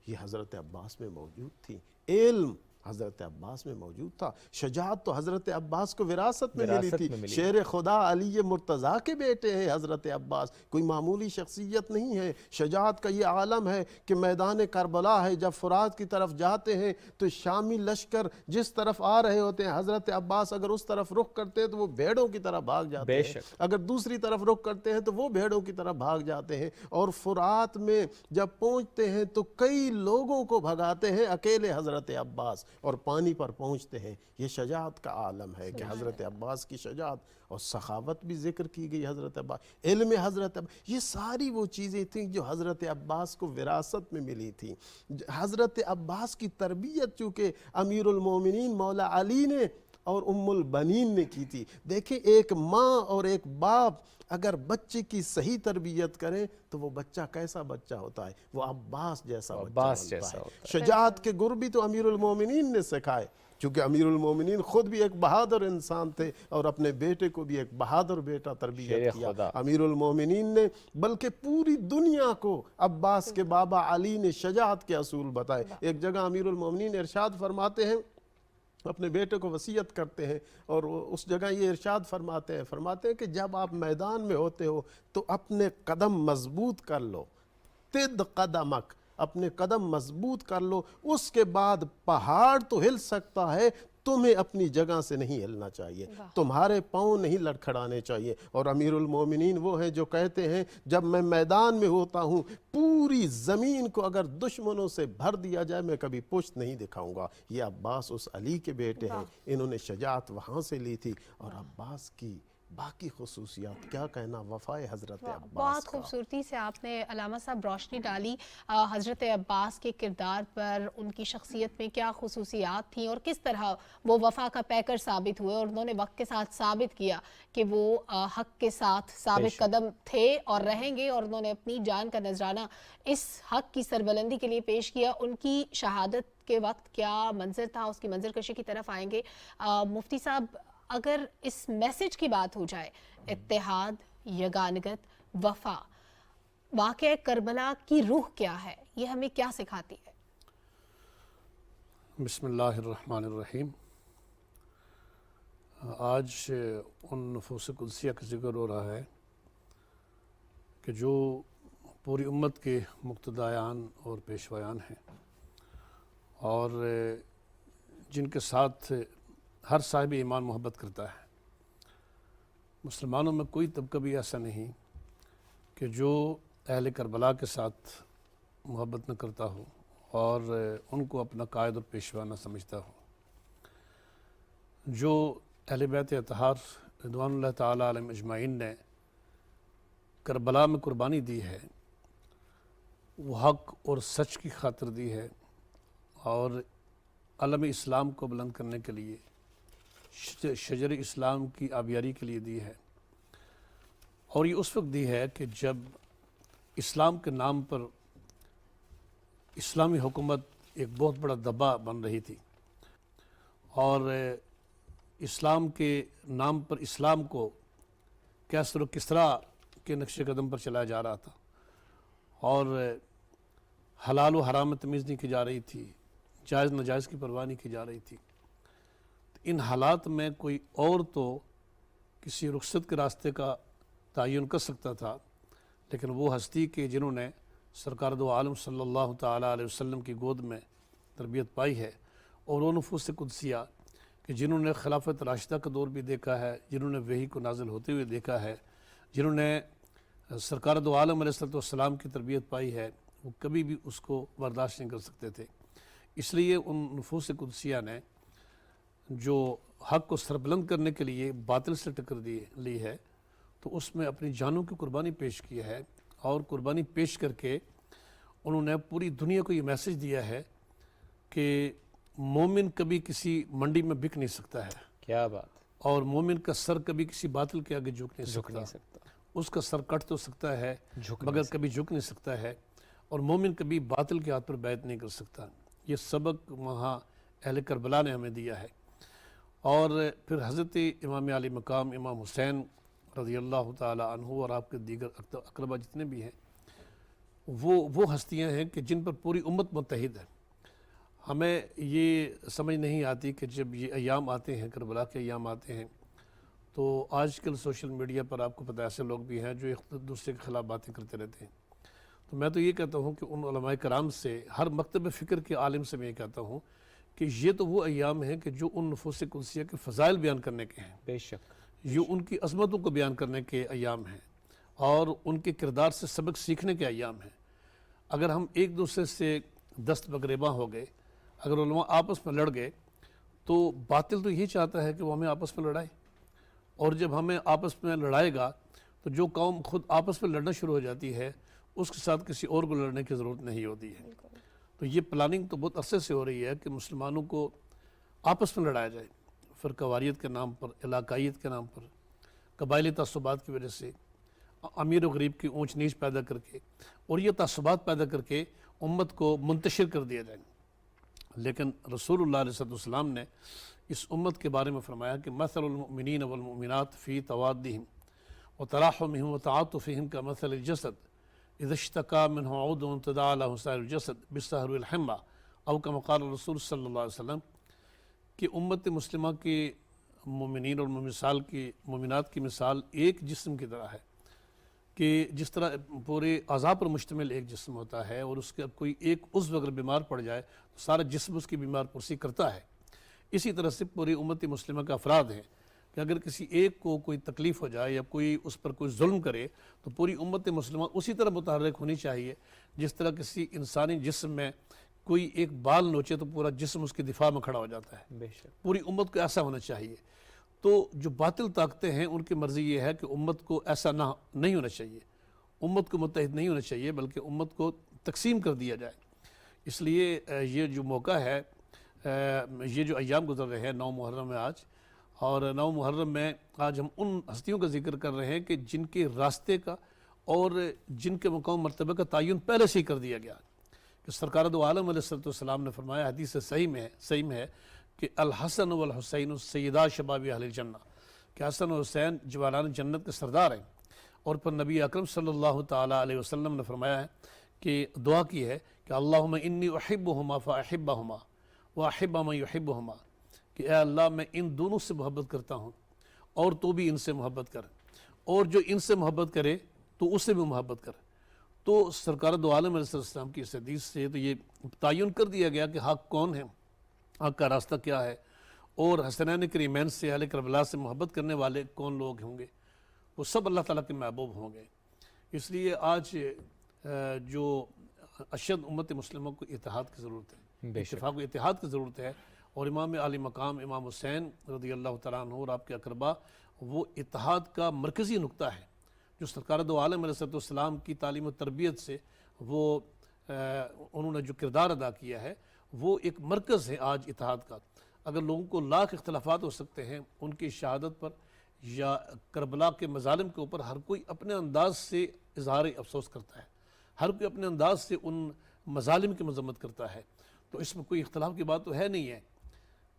یہ حضرت عباس میں موجود تھی۔ علم حضرت عباس میں موجود تھا۔ شجاعت تو حضرت عباس کو وراثت میں ملی تھی، شیر خدا علی مرتضیٰ کے بیٹے ہیں حضرت عباس، کوئی معمولی شخصیت نہیں ہے۔ شجاعت کا یہ عالم ہے کہ میدان کربلا ہے، جب فرات کی طرف جاتے ہیں تو شامی لشکر جس طرف آ رہے ہوتے ہیں، حضرت عباس اگر اس طرف رخ کرتے ہیں تو وہ بھیڑوں کی طرف بھاگ جاتے ہیں، اگر دوسری طرف رخ کرتے ہیں تو وہ بھیڑوں کی طرف بھاگ جاتے ہیں، اور فرات میں جب پہنچتے ہیں تو کئی لوگوں کو بھگاتے ہیں اکیلے حضرت عباس، اور پانی پر پہنچتے ہیں۔ یہ شجاعت کا عالم ہے کہ حضرت عباس کی شجاعت اور سخاوت بھی ذکر کی گئی حضرت عباس، علم حضرت عباس، یہ ساری وہ چیزیں تھیں جو حضرت عباس کو وراثت میں ملی تھی۔ حضرت عباس کی تربیت چونکہ امیر المومنین مولا علی نے اور ام البنین نے کی تھی۔ دیکھیں ایک ماں اور ایک باپ اگر بچے کی صحیح تربیت کریں تو وہ بچہ کیسا بچہ ہوتا ہے؟ وہ عباس جیسا بچہ بنتا ہے۔ شجاعت کے گر بھی تو امیر المومنین نے سکھائے، چونکہ امیر المومنین خود بھی ایک بہادر انسان تھے اور اپنے بیٹے کو بھی ایک بہادر بیٹا تربیت کیا امیر المومنین نے، بلکہ پوری دنیا کو عباس کے بابا علی نے شجاعت کے اصول بتائے۔ ایک جگہ امیر المومنین ارشاد فرماتے ہیں، اپنے بیٹے کو وصیت کرتے ہیں، اور اس جگہ یہ ارشاد فرماتے ہیں کہ جب آپ میدان میں ہوتے ہو تو اپنے قدم مضبوط کر لو، تد قدمک، اپنے قدم مضبوط کر لو، اس کے بعد پہاڑ تو ہل سکتا ہے، تمہیں اپنی جگہ سے نہیں ہلنا چاہیے، تمہارے پاؤں نہیں لڑکھڑانے چاہیے۔ اور امیر المومنین وہ ہیں جو کہتے ہیں جب میں میدان میں ہوتا ہوں پوری زمین کو اگر دشمنوں سے بھر دیا جائے میں کبھی پشت نہیں دکھاؤں گا۔ یہ عباس اس علی کے بیٹے ہیں، انہوں نے شجاعت وہاں سے لی تھی۔ اور عباس کی باقی خصوصیات کیا کہنا، وفائے حضرت عباس بہت کا۔ خوبصورتی سے آپ نے علامہ صاحب روشنی ڈالی حضرت عباس کے کردار پر، ان کی شخصیت میں کیا خصوصیات تھیں اور کس طرح وہ وفا کا پیکر ثابت ہوئے، اور انہوں نے وقت کے ساتھ ثابت کیا کہ وہ حق کے ساتھ ثابت قدم تھے اور رہیں گے، اور انہوں نے اپنی جان کا نذرانہ اس حق کی سربلندی کے لیے پیش کیا۔ ان کی شہادت کے وقت کیا منظر تھا، اس کی منظر کشی کی طرف آئیں گے۔ مفتی صاحب اگر اس میسج کی بات ہو جائے، اتحاد، یگانگت، وفا، واقعہ کربلا کی روح کیا ہے، یہ ہمیں کیا سکھاتی ہے؟ بسم اللہ الرحمن الرحیم۔ آج ان نفوس قدسیہ کا ذکر ہو رہا ہے کہ جو پوری امت کے مقتدیان اور پیشوایان ہیں، اور جن کے ساتھ ہر صاحب ایمان محبت کرتا ہے۔ مسلمانوں میں کوئی طبقہ بھی ایسا نہیں کہ جو اہل کربلا کے ساتھ محبت نہ کرتا ہو اور ان کو اپنا قائد اور پیشوا نہ سمجھتا ہو۔ جو اہل بیت اطہار رضوان اللہ تعالیٰ علیہم اجمعین نے کربلا میں قربانی دی ہے، وہ حق اور سچ کی خاطر دی ہے، اور علم اسلام کو بلند کرنے کے لیے، شجر اسلام کی آبیاری کے لیے دی ہے۔ اور یہ اس وقت دی ہے کہ جب اسلام کے نام پر اسلامی حکومت ایک بہت بڑا دبا بن رہی تھی، اور اسلام کے نام پر اسلام کو کیسر و کسریٰ کے نقش قدم پر چلایا جا رہا تھا، اور حلال و حرام میں تمیز نہیں کی جا رہی تھی، جائز ناجائز کی پرواہ نہیں کی جا رہی تھی۔ ان حالات میں کوئی اور تو کسی رخصت کے راستے کا تعین کر سکتا تھا، لیکن وہ ہستی کہ جنہوں نے سرکار دو عالم صلی اللہ تعالیٰ علیہ وسلم کی گود میں تربیت پائی ہے، اور وہ نفوس قدسیہ کہ جنہوں نے خلافت راشدہ کا دور بھی دیکھا ہے، جنہوں نے وحی کو نازل ہوتے ہوئے دیکھا ہے، جنہوں نے سرکار دو عالم علیہ السلام کی تربیت پائی ہے، وہ کبھی بھی اس کو برداشت نہیں کر سکتے تھے۔ اس لیے ان نفوس قدسیہ نے جو حق کو سربلند کرنے کے لیے باطل سے ٹکر لی ہے، تو اس میں اپنی جانوں کی قربانی پیش کی ہے، اور قربانی پیش کر کے انہوں نے پوری دنیا کو یہ میسج دیا ہے کہ مومن کبھی کسی منڈی میں بک نہیں سکتا ہے، کیا بات، اور مومن کا سر کبھی کسی باطل کے آگے جھک نہیں جھک نہیں سکتا۔ سکتا، اس کا سر کٹ تو سکتا ہے جھک مگر نہیں کبھی جھک نہیں سکتا ہے، اور مومن کبھی باطل کے ہاتھ پر بیعت نہیں کر سکتا۔ یہ سبق وہاں اہل کربلا نے ہمیں دیا ہے۔ اور پھر حضرت امام علی مقام امام حسین رضی اللہ تعالی عنہ اور آپ کے دیگر اقربا جتنے بھی ہیں، وہ ہستیاں ہیں کہ جن پر پوری امت متحد ہے۔ ہمیں یہ سمجھ نہیں آتی کہ جب یہ ایام آتے ہیں، کربلا کے ایام آتے ہیں، تو آج کل سوشل میڈیا پر آپ کو پتہ ایسے لوگ بھی ہیں جو ایک دوسرے کے خلاف باتیں کرتے رہتے ہیں۔ تو میں تو یہ کہتا ہوں کہ ان علماء کرام سے، ہر مکتب فکر کے عالم سے میں یہ کہتا ہوں کہ یہ تو وہ ایام ہیں کہ جو ان نفوس قدسیہ کے فضائل بیان کرنے کے ہیں، بے شک، یہ ان کی عظمتوں کو بیان کرنے کے ایام ہیں، اور ان کے کردار سے سبق سیکھنے کے ایام ہیں۔ اگر ہم ایک دوسرے سے دست بگریباں ہو گئے، اگر علماء آپس میں لڑ گئے، تو باطل تو یہی چاہتا ہے کہ وہ ہمیں آپس میں لڑائے، اور جب ہمیں آپس میں لڑائے گا تو جو قوم خود آپس میں لڑنا شروع ہو جاتی ہے، اس کے ساتھ کسی اور کو لڑنے کی ضرورت نہیں ہوتی ہے۔ تو یہ پلاننگ تو بہت عرصے سے ہو رہی ہے کہ مسلمانوں کو آپس میں لڑایا جائے، فرقہ واریت کے نام پر، علاقائیت کے نام پر، قبائلی تعصبات کی وجہ سے، امیر و غریب کی اونچ نیچ پیدا کر کے، اور یہ تعصبات پیدا کر کے امت کو منتشر کر دیا جائے۔ لیکن رسول اللہ علیہ السلام نے اس امت کے بارے میں فرمایا کہ مثل المؤمنین والمؤمنات فی توادہم وتراحمہم وتعاطفہم کا مثل الجسد اذا اشتکا منہ عضو تداعی لہ سائر الجسد بالسہر والحمى او کما قال رسول صلی اللہ علیہ وسلم، کہ امت مسلمہ کے مومنین اور مومنات کی مثال ایک جسم کی طرح ہے، کہ جس طرح پورے اعضاء پر مشتمل ایک جسم ہوتا ہے، اور اس کا کوئی ایک عضو اگر بیمار پڑ جائے تو سارا جسم اس کی بیمار پرسی کرتا ہے۔ اسی طرح سے پوری امت مسلمہ کا افراد ہیں کہ اگر کسی ایک کو کوئی تکلیف ہو جائے یا کوئی اس پر کوئی ظلم کرے تو پوری امت مسلمہ اسی طرح متحرک ہونی چاہیے، جس طرح کسی انسانی جسم میں کوئی ایک بال نوچے تو پورا جسم اس کی دفاع میں کھڑا ہو جاتا ہے۔ بے شک، پوری امت کو ایسا ہونا چاہیے۔ تو جو باطل طاقتیں ہیں ان کی مرضی یہ ہے کہ امت کو ایسا نہیں ہونا چاہیے، امت کو متحد نہیں ہونا چاہیے، بلکہ امت کو تقسیم کر دیا جائے۔ اس لیے یہ جو موقع ہے، یہ جو ایام گزر رہے ہیں 9 محرم میں آج، اور 9 محرم میں آج ہم ان ہستیوں کا ذکر کر رہے ہیں کہ جن کے راستے کا اور جن کے مقام مرتبہ کا تعین پہلے سے ہی کر دیا گیا، کہ سرکار دو عالم علیہ السلام نے فرمایا، حدیث صحیح میں ہے کہ الحسن والحسین سیدا شباب اہل الجنہ، کہ حسن و حسین جوانان جنت کے سردار ہیں۔ اور پھر نبی اکرم صلی اللہ تعالیٰ علیہ وسلم نے فرمایا ہے کہ دعا کی ہے کہ اللہم انی احبہما فاحبہما واحب من یحبہما، کہ اے اللہ میں ان دونوں سے محبت کرتا ہوں اور تو بھی ان سے محبت کر، اور جو ان سے محبت کرے تو اس سے بھی محبت کر۔ تو سرکار دو عالم علیہ السلام کی اس حدیث سے تو یہ تعین کر دیا گیا کہ حق کون ہے، حق کا راستہ کیا ہے، اور حسنین کریمین سے، اہل کربلا سے محبت کرنے والے کون لوگ ہوں گے، وہ سب اللہ تعالیٰ کے محبوب ہوں گے۔ اس لیے آج جو اشد امت مسلموں کو اتحاد کی ضرورت ہے، اتفاق و اتحاد کی ضرورت ہے، اور امام علی مقام امام حسین رضی اللہ تعالیٰ عنہ اور آپ کے اقربا وہ اتحاد کا مرکزی نقطہ ہے، جو سرکار دو عالم علیہ السلام کی تعلیم و تربیت سے وہ انہوں نے جو کردار ادا کیا ہے، وہ ایک مرکز ہے آج اتحاد کا۔ اگر لوگوں کو لاکھ اختلافات ہو سکتے ہیں ان کی شہادت پر یا کربلا کے مظالم کے اوپر، ہر کوئی اپنے انداز سے اظہار افسوس کرتا ہے، ہر کوئی اپنے انداز سے ان مظالم کی مذمت کرتا ہے، تو اس میں کوئی اختلاف کی بات تو ہے نہیں ہے۔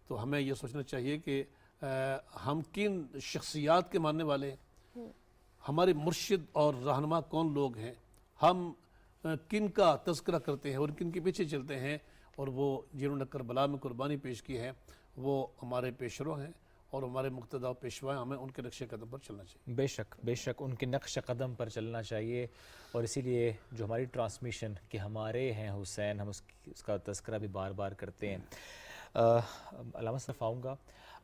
تو ہمیں یہ سوچنا چاہیے کہ ہم کن شخصیات کے ماننے والے ہیں، ہمارے مرشد اور رہنما کون لوگ ہیں، ہم کن کا تذکرہ کرتے ہیں اور کن کے پیچھے چلتے ہیں، اور وہ جنہوں نے کربلا میں قربانی پیش کی ہے وہ ہمارے پیشرو ہیں اور ہمارے مقتدیٰ پیشوا ہیں، ہمیں ان کے نقش قدم پر چلنا چاہیے۔ بے شک ان کے نقش قدم پر چلنا چاہیے، اور اسی لیے جو ہماری ٹرانسمیشن کہ ہمارے ہیں حسین، ہم اس کا تذکرہ بھی بار بار کرتے ہیں۔ علامہ صرف آؤں گا،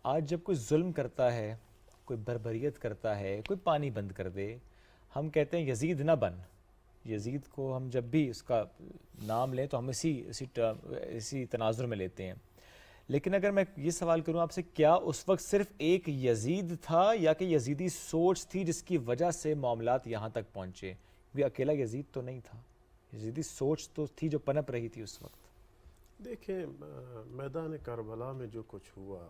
آج جب کوئی ظلم کرتا ہے، کوئی بربریت کرتا ہے، کوئی پانی بند کر دے، ہم کہتے ہیں یزید نہ بن۔ یزید کو ہم جب بھی اس کا نام لیں تو ہم اسی تناظر میں لیتے ہیں، لیکن اگر میں یہ سوال کروں آپ سے، کیا اس وقت صرف ایک یزید تھا یا کہ یزیدی سوچ تھی جس کی وجہ سے معاملات یہاں تک پہنچے؟ بھی اکیلا یزید تو نہیں تھا، یزیدی سوچ تو تھی جو پنپ رہی تھی اس وقت۔ دیکھیں میدان کربلا میں جو کچھ ہوا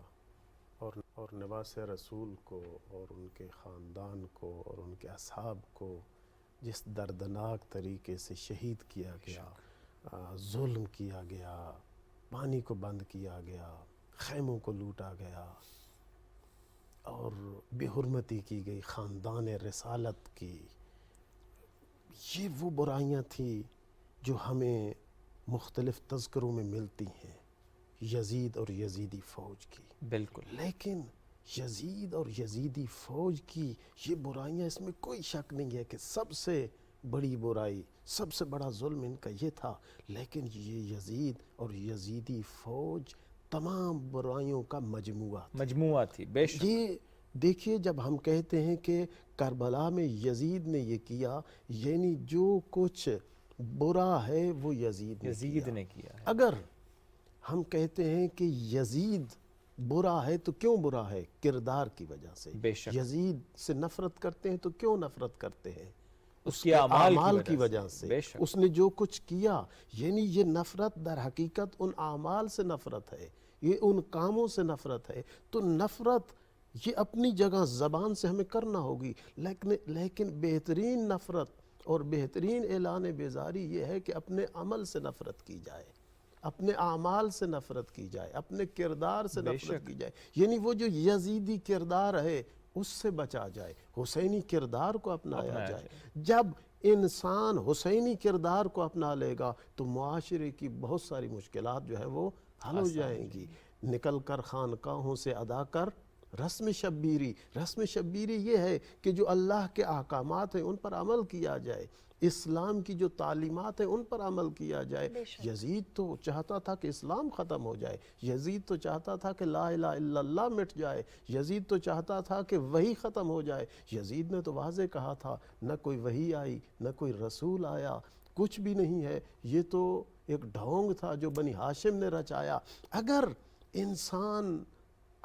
اور نواس رسول کو اور ان کے خاندان کو اور ان کے اصحاب کو جس دردناک طریقے سے شہید کیا گیا، ظلم کیا گیا، پانی کو بند کیا گیا، خیموں کو لوٹا گیا اور بے حرمتی کی گئی خاندان رسالت کی، یہ وہ برائیاں تھیں جو ہمیں مختلف تذکروں میں ملتی ہیں یزید اور یزیدی فوج کی۔ بالکل، لیکن یزید اور یزیدی فوج کی یہ برائیاں، اس میں کوئی شک نہیں ہے کہ سب سے بڑی برائی، سب سے بڑا ظلم ان کا یہ تھا، لیکن یہ یزید اور یزیدی فوج تمام برائیوں کا مجموعہ تھی۔ بے شک، یہ دیکھیے جب ہم کہتے ہیں کہ کربلا میں یزید نے یہ کیا، یعنی جو کچھ برا ہے وہ یزید نے کیا ہے۔ اگر ہم کہتے ہیں کہ یزید برا ہے تو کیوں برا ہے؟ کردار کی وجہ سے۔ بے شک، یزید سے نفرت کرتے ہیں تو کیوں نفرت کرتے ہیں؟ اس کے اعمال کی وجہ سے۔ بے شک، اس نے جو کچھ کیا، یعنی یہ نفرت در حقیقت ان اعمال سے نفرت ہے، یہ ان کاموں سے نفرت ہے۔ تو نفرت یہ اپنی جگہ زبان سے ہمیں کرنا ہوگی، لیکن بہترین نفرت اور بہترین اعلان بیزاری یہ ہے کہ اپنے عمل سے نفرت کی جائے، اپنے اعمال سے نفرت کی جائے، اپنے کردار سے نفرت کی جائے، یعنی وہ جو یزیدی کردار ہے اس سے بچا جائے، حسینی کردار کو اپنایا جائے۔ جب انسان حسینی کردار کو اپنا لے گا تو معاشرے کی بہت ساری مشکلات جو ہے وہ حل ہو جائیں گی۔ نکل کر خانقاہوں سے ادا کر رسم شبیری۔ رسم شبیری یہ ہے کہ جو اللہ کے احکامات ہیں ان پر عمل کیا جائے، اسلام کی جو تعلیمات ہیں ان پر عمل کیا جائے۔ یزید تو چاہتا تھا کہ اسلام ختم ہو جائے، یزید تو چاہتا تھا کہ لا الہ الا اللہ مٹ جائے، یزید تو چاہتا تھا کہ وحی ختم ہو جائے۔ یزید نے تو واضح کہا تھا نہ کوئی وحی آئی نہ کوئی رسول آیا، کچھ بھی نہیں ہے، یہ تو ایک ڈھونگ تھا جو بنی ہاشم نے رچایا۔ اگر انسان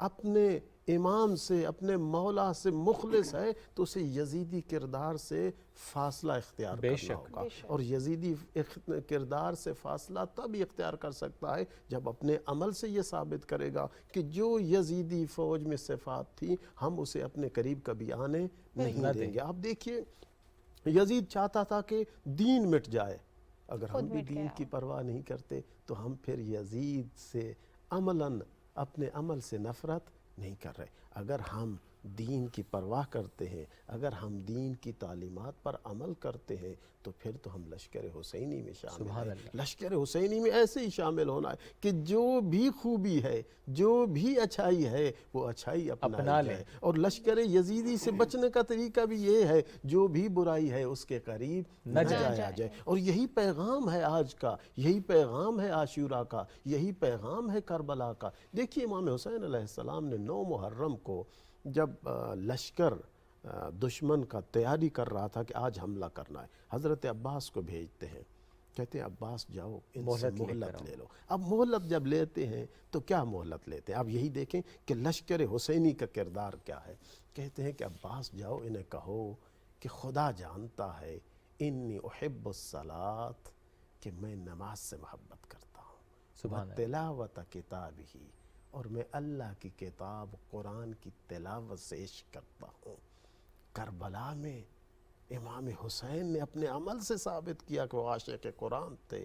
اپنے امام سے، اپنے مولا سے مخلص ہے تو اسے یزیدی کردار سے فاصلہ اختیار کرنا ہوگا، اور یزیدی کردار سے فاصلہ تب ہی اختیار کر سکتا ہے جب اپنے عمل سے یہ ثابت کرے گا کہ جو یزیدی فوج میں صفات تھی ہم اسے اپنے قریب کبھی آنے نہیں دیں گے۔ آپ دیکھیے یزید چاہتا تھا کہ دین مٹ جائے، اگر ہم بھی دین کی پرواہ نہیں کرتے تو ہم پھر یزید سے عملاً اپنے عمل سے نفرت نہیں کر رہے۔ اگر ہم دین کی پرواہ کرتے ہیں، اگر ہم دین کی تعلیمات پر عمل کرتے ہیں تو پھر تو ہم لشکر حسینی میں شامل ہیں۔ لشکر حسینی میں ایسے ہی شامل ہونا ہے کہ جو بھی خوبی ہے، جو بھی اچھائی ہے وہ اچھائی اپنا لے، اور لشکر یزیدی سے بچنے کا طریقہ بھی یہ ہے جو بھی برائی ہے اس کے قریب نہ جایا جائے۔ اور یہی پیغام ہے آج کا، یہی پیغام ہے عاشورہ کا، یہی پیغام ہے کربلا کا۔ دیکھیے امام حسین علیہ السلام نے 9 محرم کو جب لشکر دشمن کا تیاری کر رہا تھا کہ آج حملہ کرنا ہے، حضرت عباس کو بھیجتے ہیں، کہتے ہیں عباس جاؤ ان سے مہلت لے لو۔ اب مہلت جب لیتے ہیں تو کیا مہلت لیتے ہیں؟ اب یہی دیکھیں کہ لشکر حسینی کا کردار کیا ہے۔ کہتے ہیں کہ عباس جاؤ انہیں کہو کہ خدا جانتا ہے انی احب الصلاۃ، کہ میں نماز سے محبت کرتا ہوں، تلاوت کتابہ، اور میں اللہ کی کتاب قرآن کی تلاوت سے عشق کرتا ہوں۔ کربلا میں امام حسین نے اپنے عمل سے ثابت کیا کہ وہ عاشق قرآن تھے۔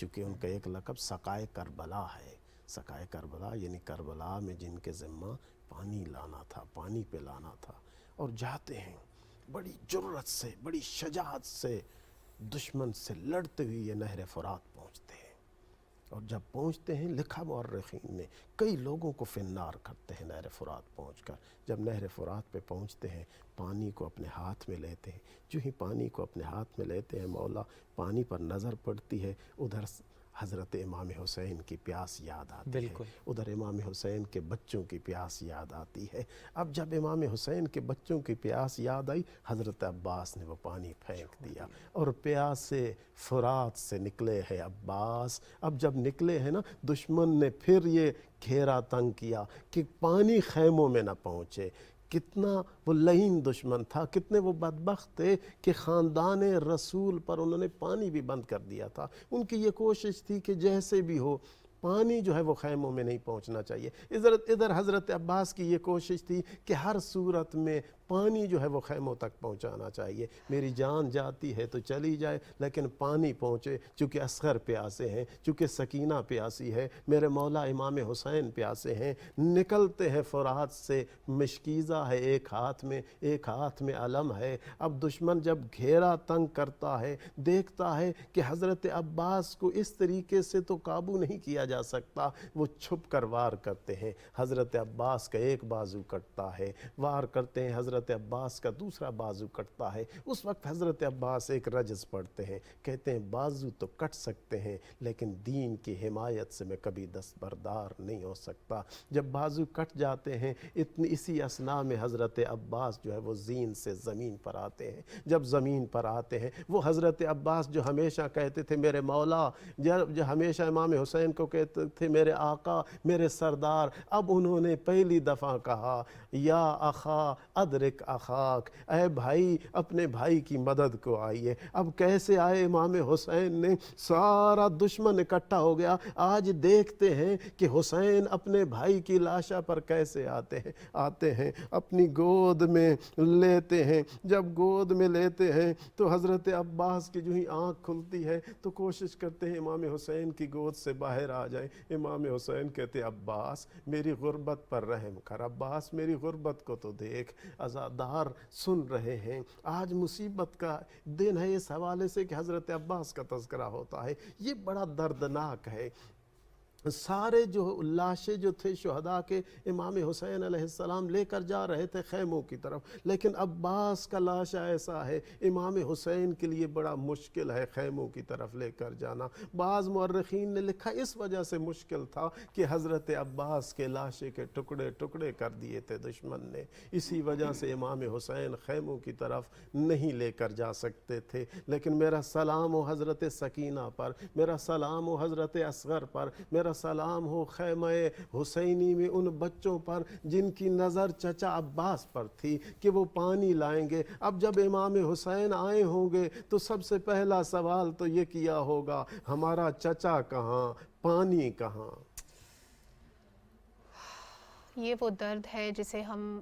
چونکہ ان کا ایک لقب سقائے کربلا ہے. سقائے کربلا یعنی کربلا میں جن کے ذمہ پانی لانا تھا، پانی پہ لانا تھا، اور جاتے ہیں بڑی جرأت سے، بڑی شجاعت سے دشمن سے لڑتے ہوئے یہ نہر فرات پہنچتے ہیں. اور جب پہنچتے ہیں، لکھا مورخین نے، کئی لوگوں کو فنار کرتے ہیں نہر فرات پہنچ کر. جب نہر فرات پہ پہنچتے ہیں، پانی کو اپنے ہاتھ میں لیتے ہیں. جو ہی پانی کو اپنے ہاتھ میں لیتے ہیں، مولا پانی پر نظر پڑتی ہے، ادھر حضرت امام حسین کی پیاس یاد آتی ہے، ادھر امام حسین کے بچوں کی پیاس یاد آتی ہے. اب جب امام حسین کے بچوں کی پیاس یاد آئی، حضرت عباس نے وہ پانی پھینک دیا اور پیاس سے فرات سے نکلے ہیں عباس. اب جب نکلے ہیں نا، دشمن نے پھر یہ گھیرا تنگ کیا کہ پانی خیموں میں نہ پہنچے. کتنا وہ لعین دشمن تھا، کتنے وہ بدبخت تھے کہ خاندان رسول پر انہوں نے پانی بھی بند کر دیا تھا. ان کی یہ کوشش تھی کہ جیسے بھی ہو پانی جو ہے وہ خیموں میں نہیں پہنچنا چاہیے. ادھر حضرت عباس کی یہ کوشش تھی کہ ہر صورت میں پانی جو ہے وہ خیموں تک پہنچانا چاہیے. میری جان جاتی ہے تو چلی جائے لیکن پانی پہنچے. چونکہ اصغر پیاسے ہیں، چونکہ سکینہ پیاسی ہے، میرے مولا امام حسین پیاسے ہیں. نکلتے ہیں فرات سے، مشکیزہ ہے ایک ہاتھ میں علم ہے. اب دشمن جب گھیرا تنگ کرتا ہے، دیکھتا ہے کہ حضرت عباس کو اس طریقے سے تو قابو نہیں کیا جا سکتا، وہ چھپ کر وار کرتے ہیں. حضرت عباس کا ایک بازو کٹتا ہے، وار کرتے ہیں، حضرت عباس کا دوسرا بازو کٹتا ہے. اس وقت حضرت عباس ایک رجز پڑھتے ہیں، کہتے ہیں بازو تو کٹ سکتے ہیں لیکن دین کی حمایت سے میں کبھی دستبردار نہیں ہو سکتا. جب بازو کٹ جاتے ہیں، اسی اثناء میں حضرت عباس جو ہے وہ زین سے زمین پر آتے ہیں. جب زمین پر آتے ہیں، وہ حضرت عباس جو ہمیشہ کہتے تھے میرے مولا، جو ہمیشہ امام حسین کو کہتے تھے میرے آقا، میرے سردار، اب انہوں نے پہلی دفعہ کہا یا اخا ادرک اخاک، اے بھائی اپنے بھائی کی مدد کو آئیے. اب کیسے آئے امام حسین نے؟ سارا دشمن اکٹھا ہو گیا. آج دیکھتے ہیں کہ حسین اپنے بھائی کی لاشا پر کیسے آتے ہیں، اپنی گود میں لیتے ہیں. جب گود میں لیتے ہیں تو حضرت عباس کی جو ہی آنکھ کھلتی ہے تو کوشش کرتے ہیں امام حسین کی گود سے باہر آ جائیں. امام حسین کہتے عباس میری غربت پر رحم کر، عباس میری غربت کو تو دیکھ، عزادار سن رہے ہیں. آج مصیبت کا دن ہے اس حوالے سے کہ حضرت عباس کا تذکرہ ہوتا ہے. یہ بڑا دردناک ہے. سارے جو لاشیں جو تھے شہداء کے، امام حسین علیہ السلام لے کر جا رہے تھے خیموں کی طرف، لیکن عباس کا لاشا ایسا ہے امام حسین کے لیے بڑا مشکل ہے خیموں کی طرف لے کر جانا. بعض مورخین نے لکھا اس وجہ سے مشکل تھا کہ حضرت عباس کے لاشے کے ٹکڑے ٹکڑے کر دیے تھے دشمن نے. اسی وجہ سے امام حسین خیموں کی طرف نہیں لے کر جا سکتے تھے. لیکن میرا سلام ہو حضرت سکینہ پر، میرا سلام ہو حضرت اصغر پر، میرا سلام ہو خیمہ حسینی میں ان بچوں پر جن کی نظر چچا عباس پر تھی کہ وہ پانی لائیں گے. اب جب امام حسین آئے ہوں گے تو سب سے پہلا سوال تو یہ کیا ہوگا، ہمارا چچا کہاں، پانی کہاں. یہ وہ درد ہے جسے ہم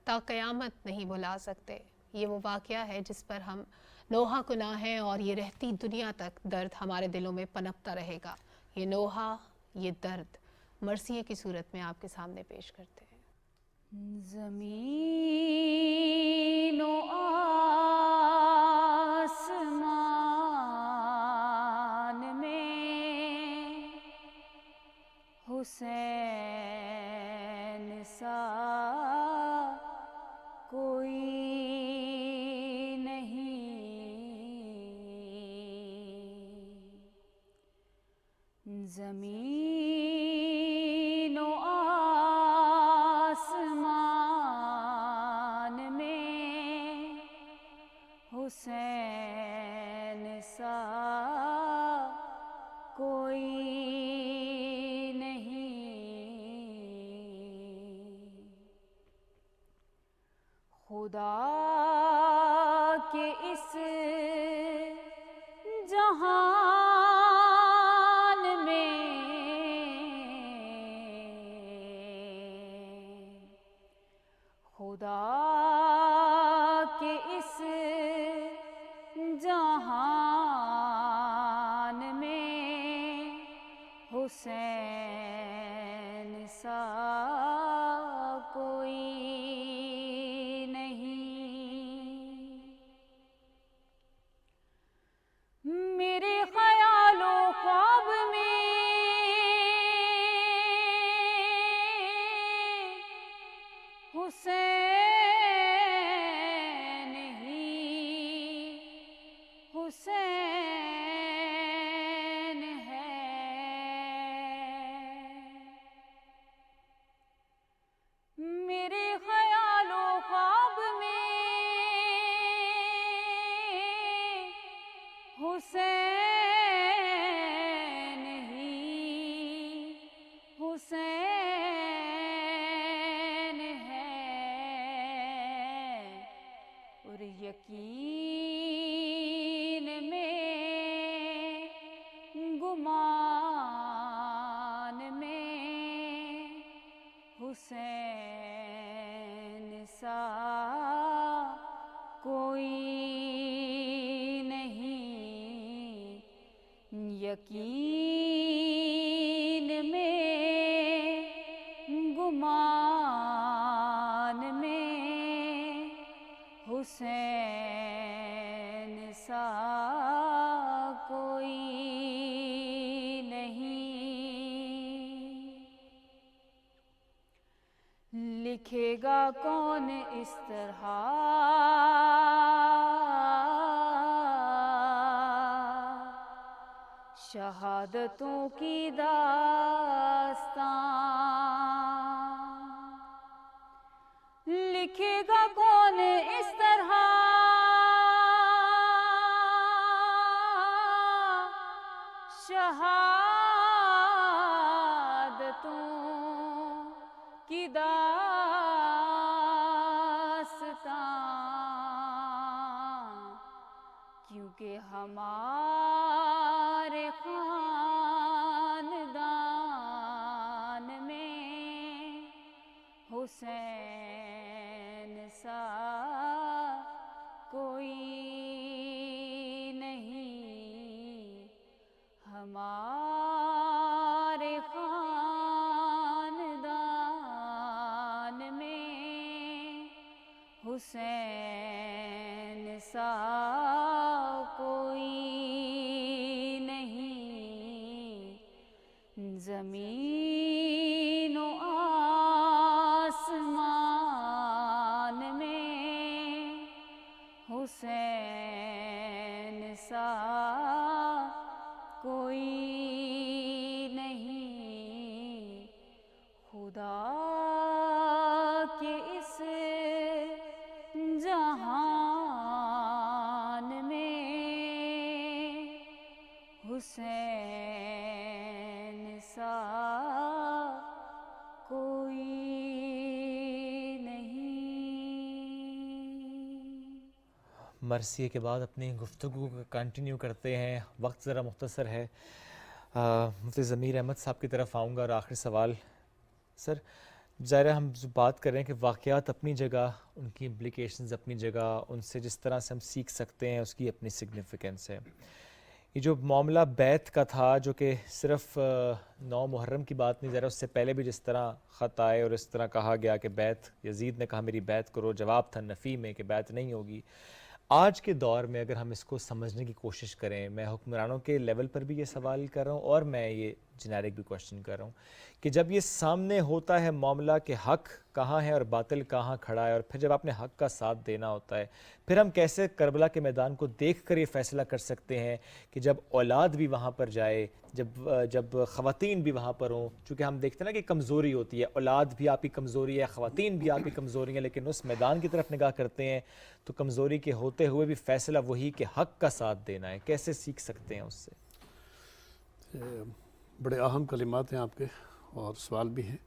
تا قیامت نہیں بھلا سکتے. یہ وہ واقعہ ہے جس پر ہم نوحہ کناں ہیں اور یہ رہتی دنیا تک درد ہمارے دلوں میں پنپتا رہے گا. یہ نوحہ، یہ درد مرثیے کی صورت میں آپ کے سامنے پیش کرتے ہیں. زمین و آسمان میں حسین سا کوئی نہیں. زمین و آسمان میں حسین سا کوئی نہیں. خدا کے اس جہان میں خدا کے اس جہان میں اور یقین میں گمان میں حسین سا کوئی نہیں، یقین میں گمان میں حسین سا کوئی نہیں۔ لکھے گا کون اس طرح شہادتوں کی داستان، لکھے گا کون اس طرح شہادتوں کی داستان، کیونکہ ہمارے خاندان میں حسین سا کوئی نہیں، ہمارے خاندان میں حسین سا کوئی نہیں، زمین و آسمان میں حسین سا کوئی نہیں، خدا کے اس جہان میں حسین سا کوئی نہیں۔ مرثیے کے بعد اپنی گفتگو کو کنٹینیو کرتے ہیں، وقت ذرا مختصر ہے۔ مفتی ضمیر احمد صاحب کی طرف آؤں گا اور آخری سوال سر، ظاہر ہم بات کر رہے ہیں کہ واقعات اپنی جگہ، ان کی امپلیکیشنز اپنی جگہ، ان سے جس طرح سے ہم سیکھ سکتے ہیں اس کی اپنی سگنیفیکنس ہے۔ یہ جو معاملہ بیعت کا تھا جو کہ صرف 9 محرم کی بات نہیں، ذرا اس سے پہلے بھی جس طرح خط آئے اور اس طرح کہا گیا کہ بیعت، یزید نے کہا میری بیعت کرو، جواب تھا نفی میں کہ بیعت نہیں ہوگی۔ آج کے دور میں اگر ہم اس کو سمجھنے کی کوشش کریں، میں حکمرانوں کے لیول پر بھی یہ سوال کر رہا ہوں اور میں یہ جنیرک بھی کوشچن کر رہا ہوں کہ جب یہ سامنے ہوتا ہے معاملہ کہ حق کہاں ہے اور باطل کہاں کھڑا ہے، اور پھر جب آپ نے حق کا ساتھ دینا ہوتا ہے، پھر ہم کیسے کربلا کے میدان کو دیکھ کر یہ فیصلہ کر سکتے ہیں کہ جب اولاد بھی وہاں پر جائے، جب خواتین بھی وہاں پر ہوں، چونکہ ہم دیکھتے ہیں نا کہ کمزوری ہوتی ہے، اولاد بھی آپ کی کمزوری ہے، خواتین بھی آپ کی کمزوری ہیں، لیکن اس میدان کی طرف نگاہ کرتے ہیں تو کمزوری کے ہوتے ہوئے بھی فیصلہ وہی کہ حق کا ساتھ دینا ہے، کیسے سیکھ سکتے ہیں اس سے؟ بڑے اہم کلمات ہیں آپ کے اور سوال بھی ہیں۔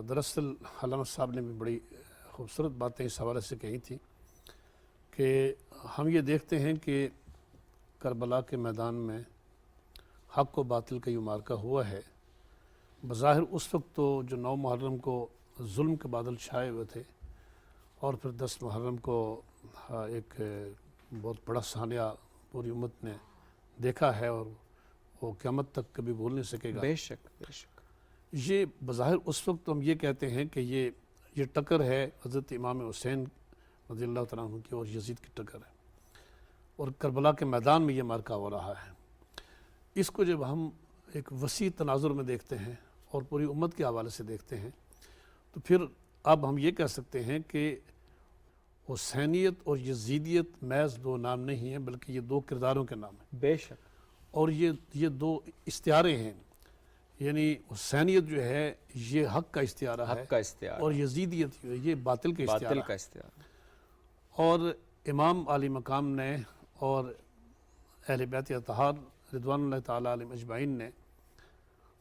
دراصل علامہ صاحب نے بھی بڑی خوبصورت باتیں اس حوالے سے کہی تھیں کہ ہم یہ دیکھتے ہیں کہ کربلا کے میدان میں حق و باطل کا یہ معرکہ ہوا ہے۔ بظاہر اس وقت تو جو 9 محرم کو ظلم کے بادل چھائے ہوئے تھے اور پھر 10 محرم کو ایک بہت بڑا سانحہ پوری امت نے دیکھا ہے اور وہ قیامت تک کبھی بھول نہیں سکے گا۔ بے شک بے شک۔ یہ بظاہر اس وقت تو ہم یہ کہتے ہیں کہ یہ ٹکر ہے حضرت امام حسین رضی اللہ تعالیٰ عنہ کی اور یزید کی ٹکر ہے، اور کربلا کے میدان میں یہ معرکہ ہو رہا ہے۔ اس کو جب ہم ایک وسیع تناظر میں دیکھتے ہیں اور پوری امت کے حوالے سے دیکھتے ہیں تو پھر اب ہم یہ کہہ سکتے ہیں کہ حسینیت اور یزیدیت محض 2 نام نہیں ہیں بلکہ یہ 2 کرداروں کے نام ہیں، بے شک۔ اور یہ 2 استعارے ہیں، یعنی حسینیت جو ہے یہ حق کا استعارہ ہے، حق کا استعارہ، اور یزیدیت جو ہے یہ باطل کا استعارہ باطل ہے۔ کا استعارہ۔ اور امام علی مقام نے اور اہل بیت اطہار رضوان اللہ تعالیٰ علیہم اجمعین نے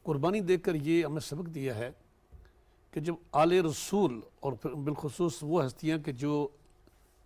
قربانی دے کر یہ ہمیں سبق دیا ہے کہ جب آل رسول اور پھر بالخصوص وہ ہستیاں کہ جو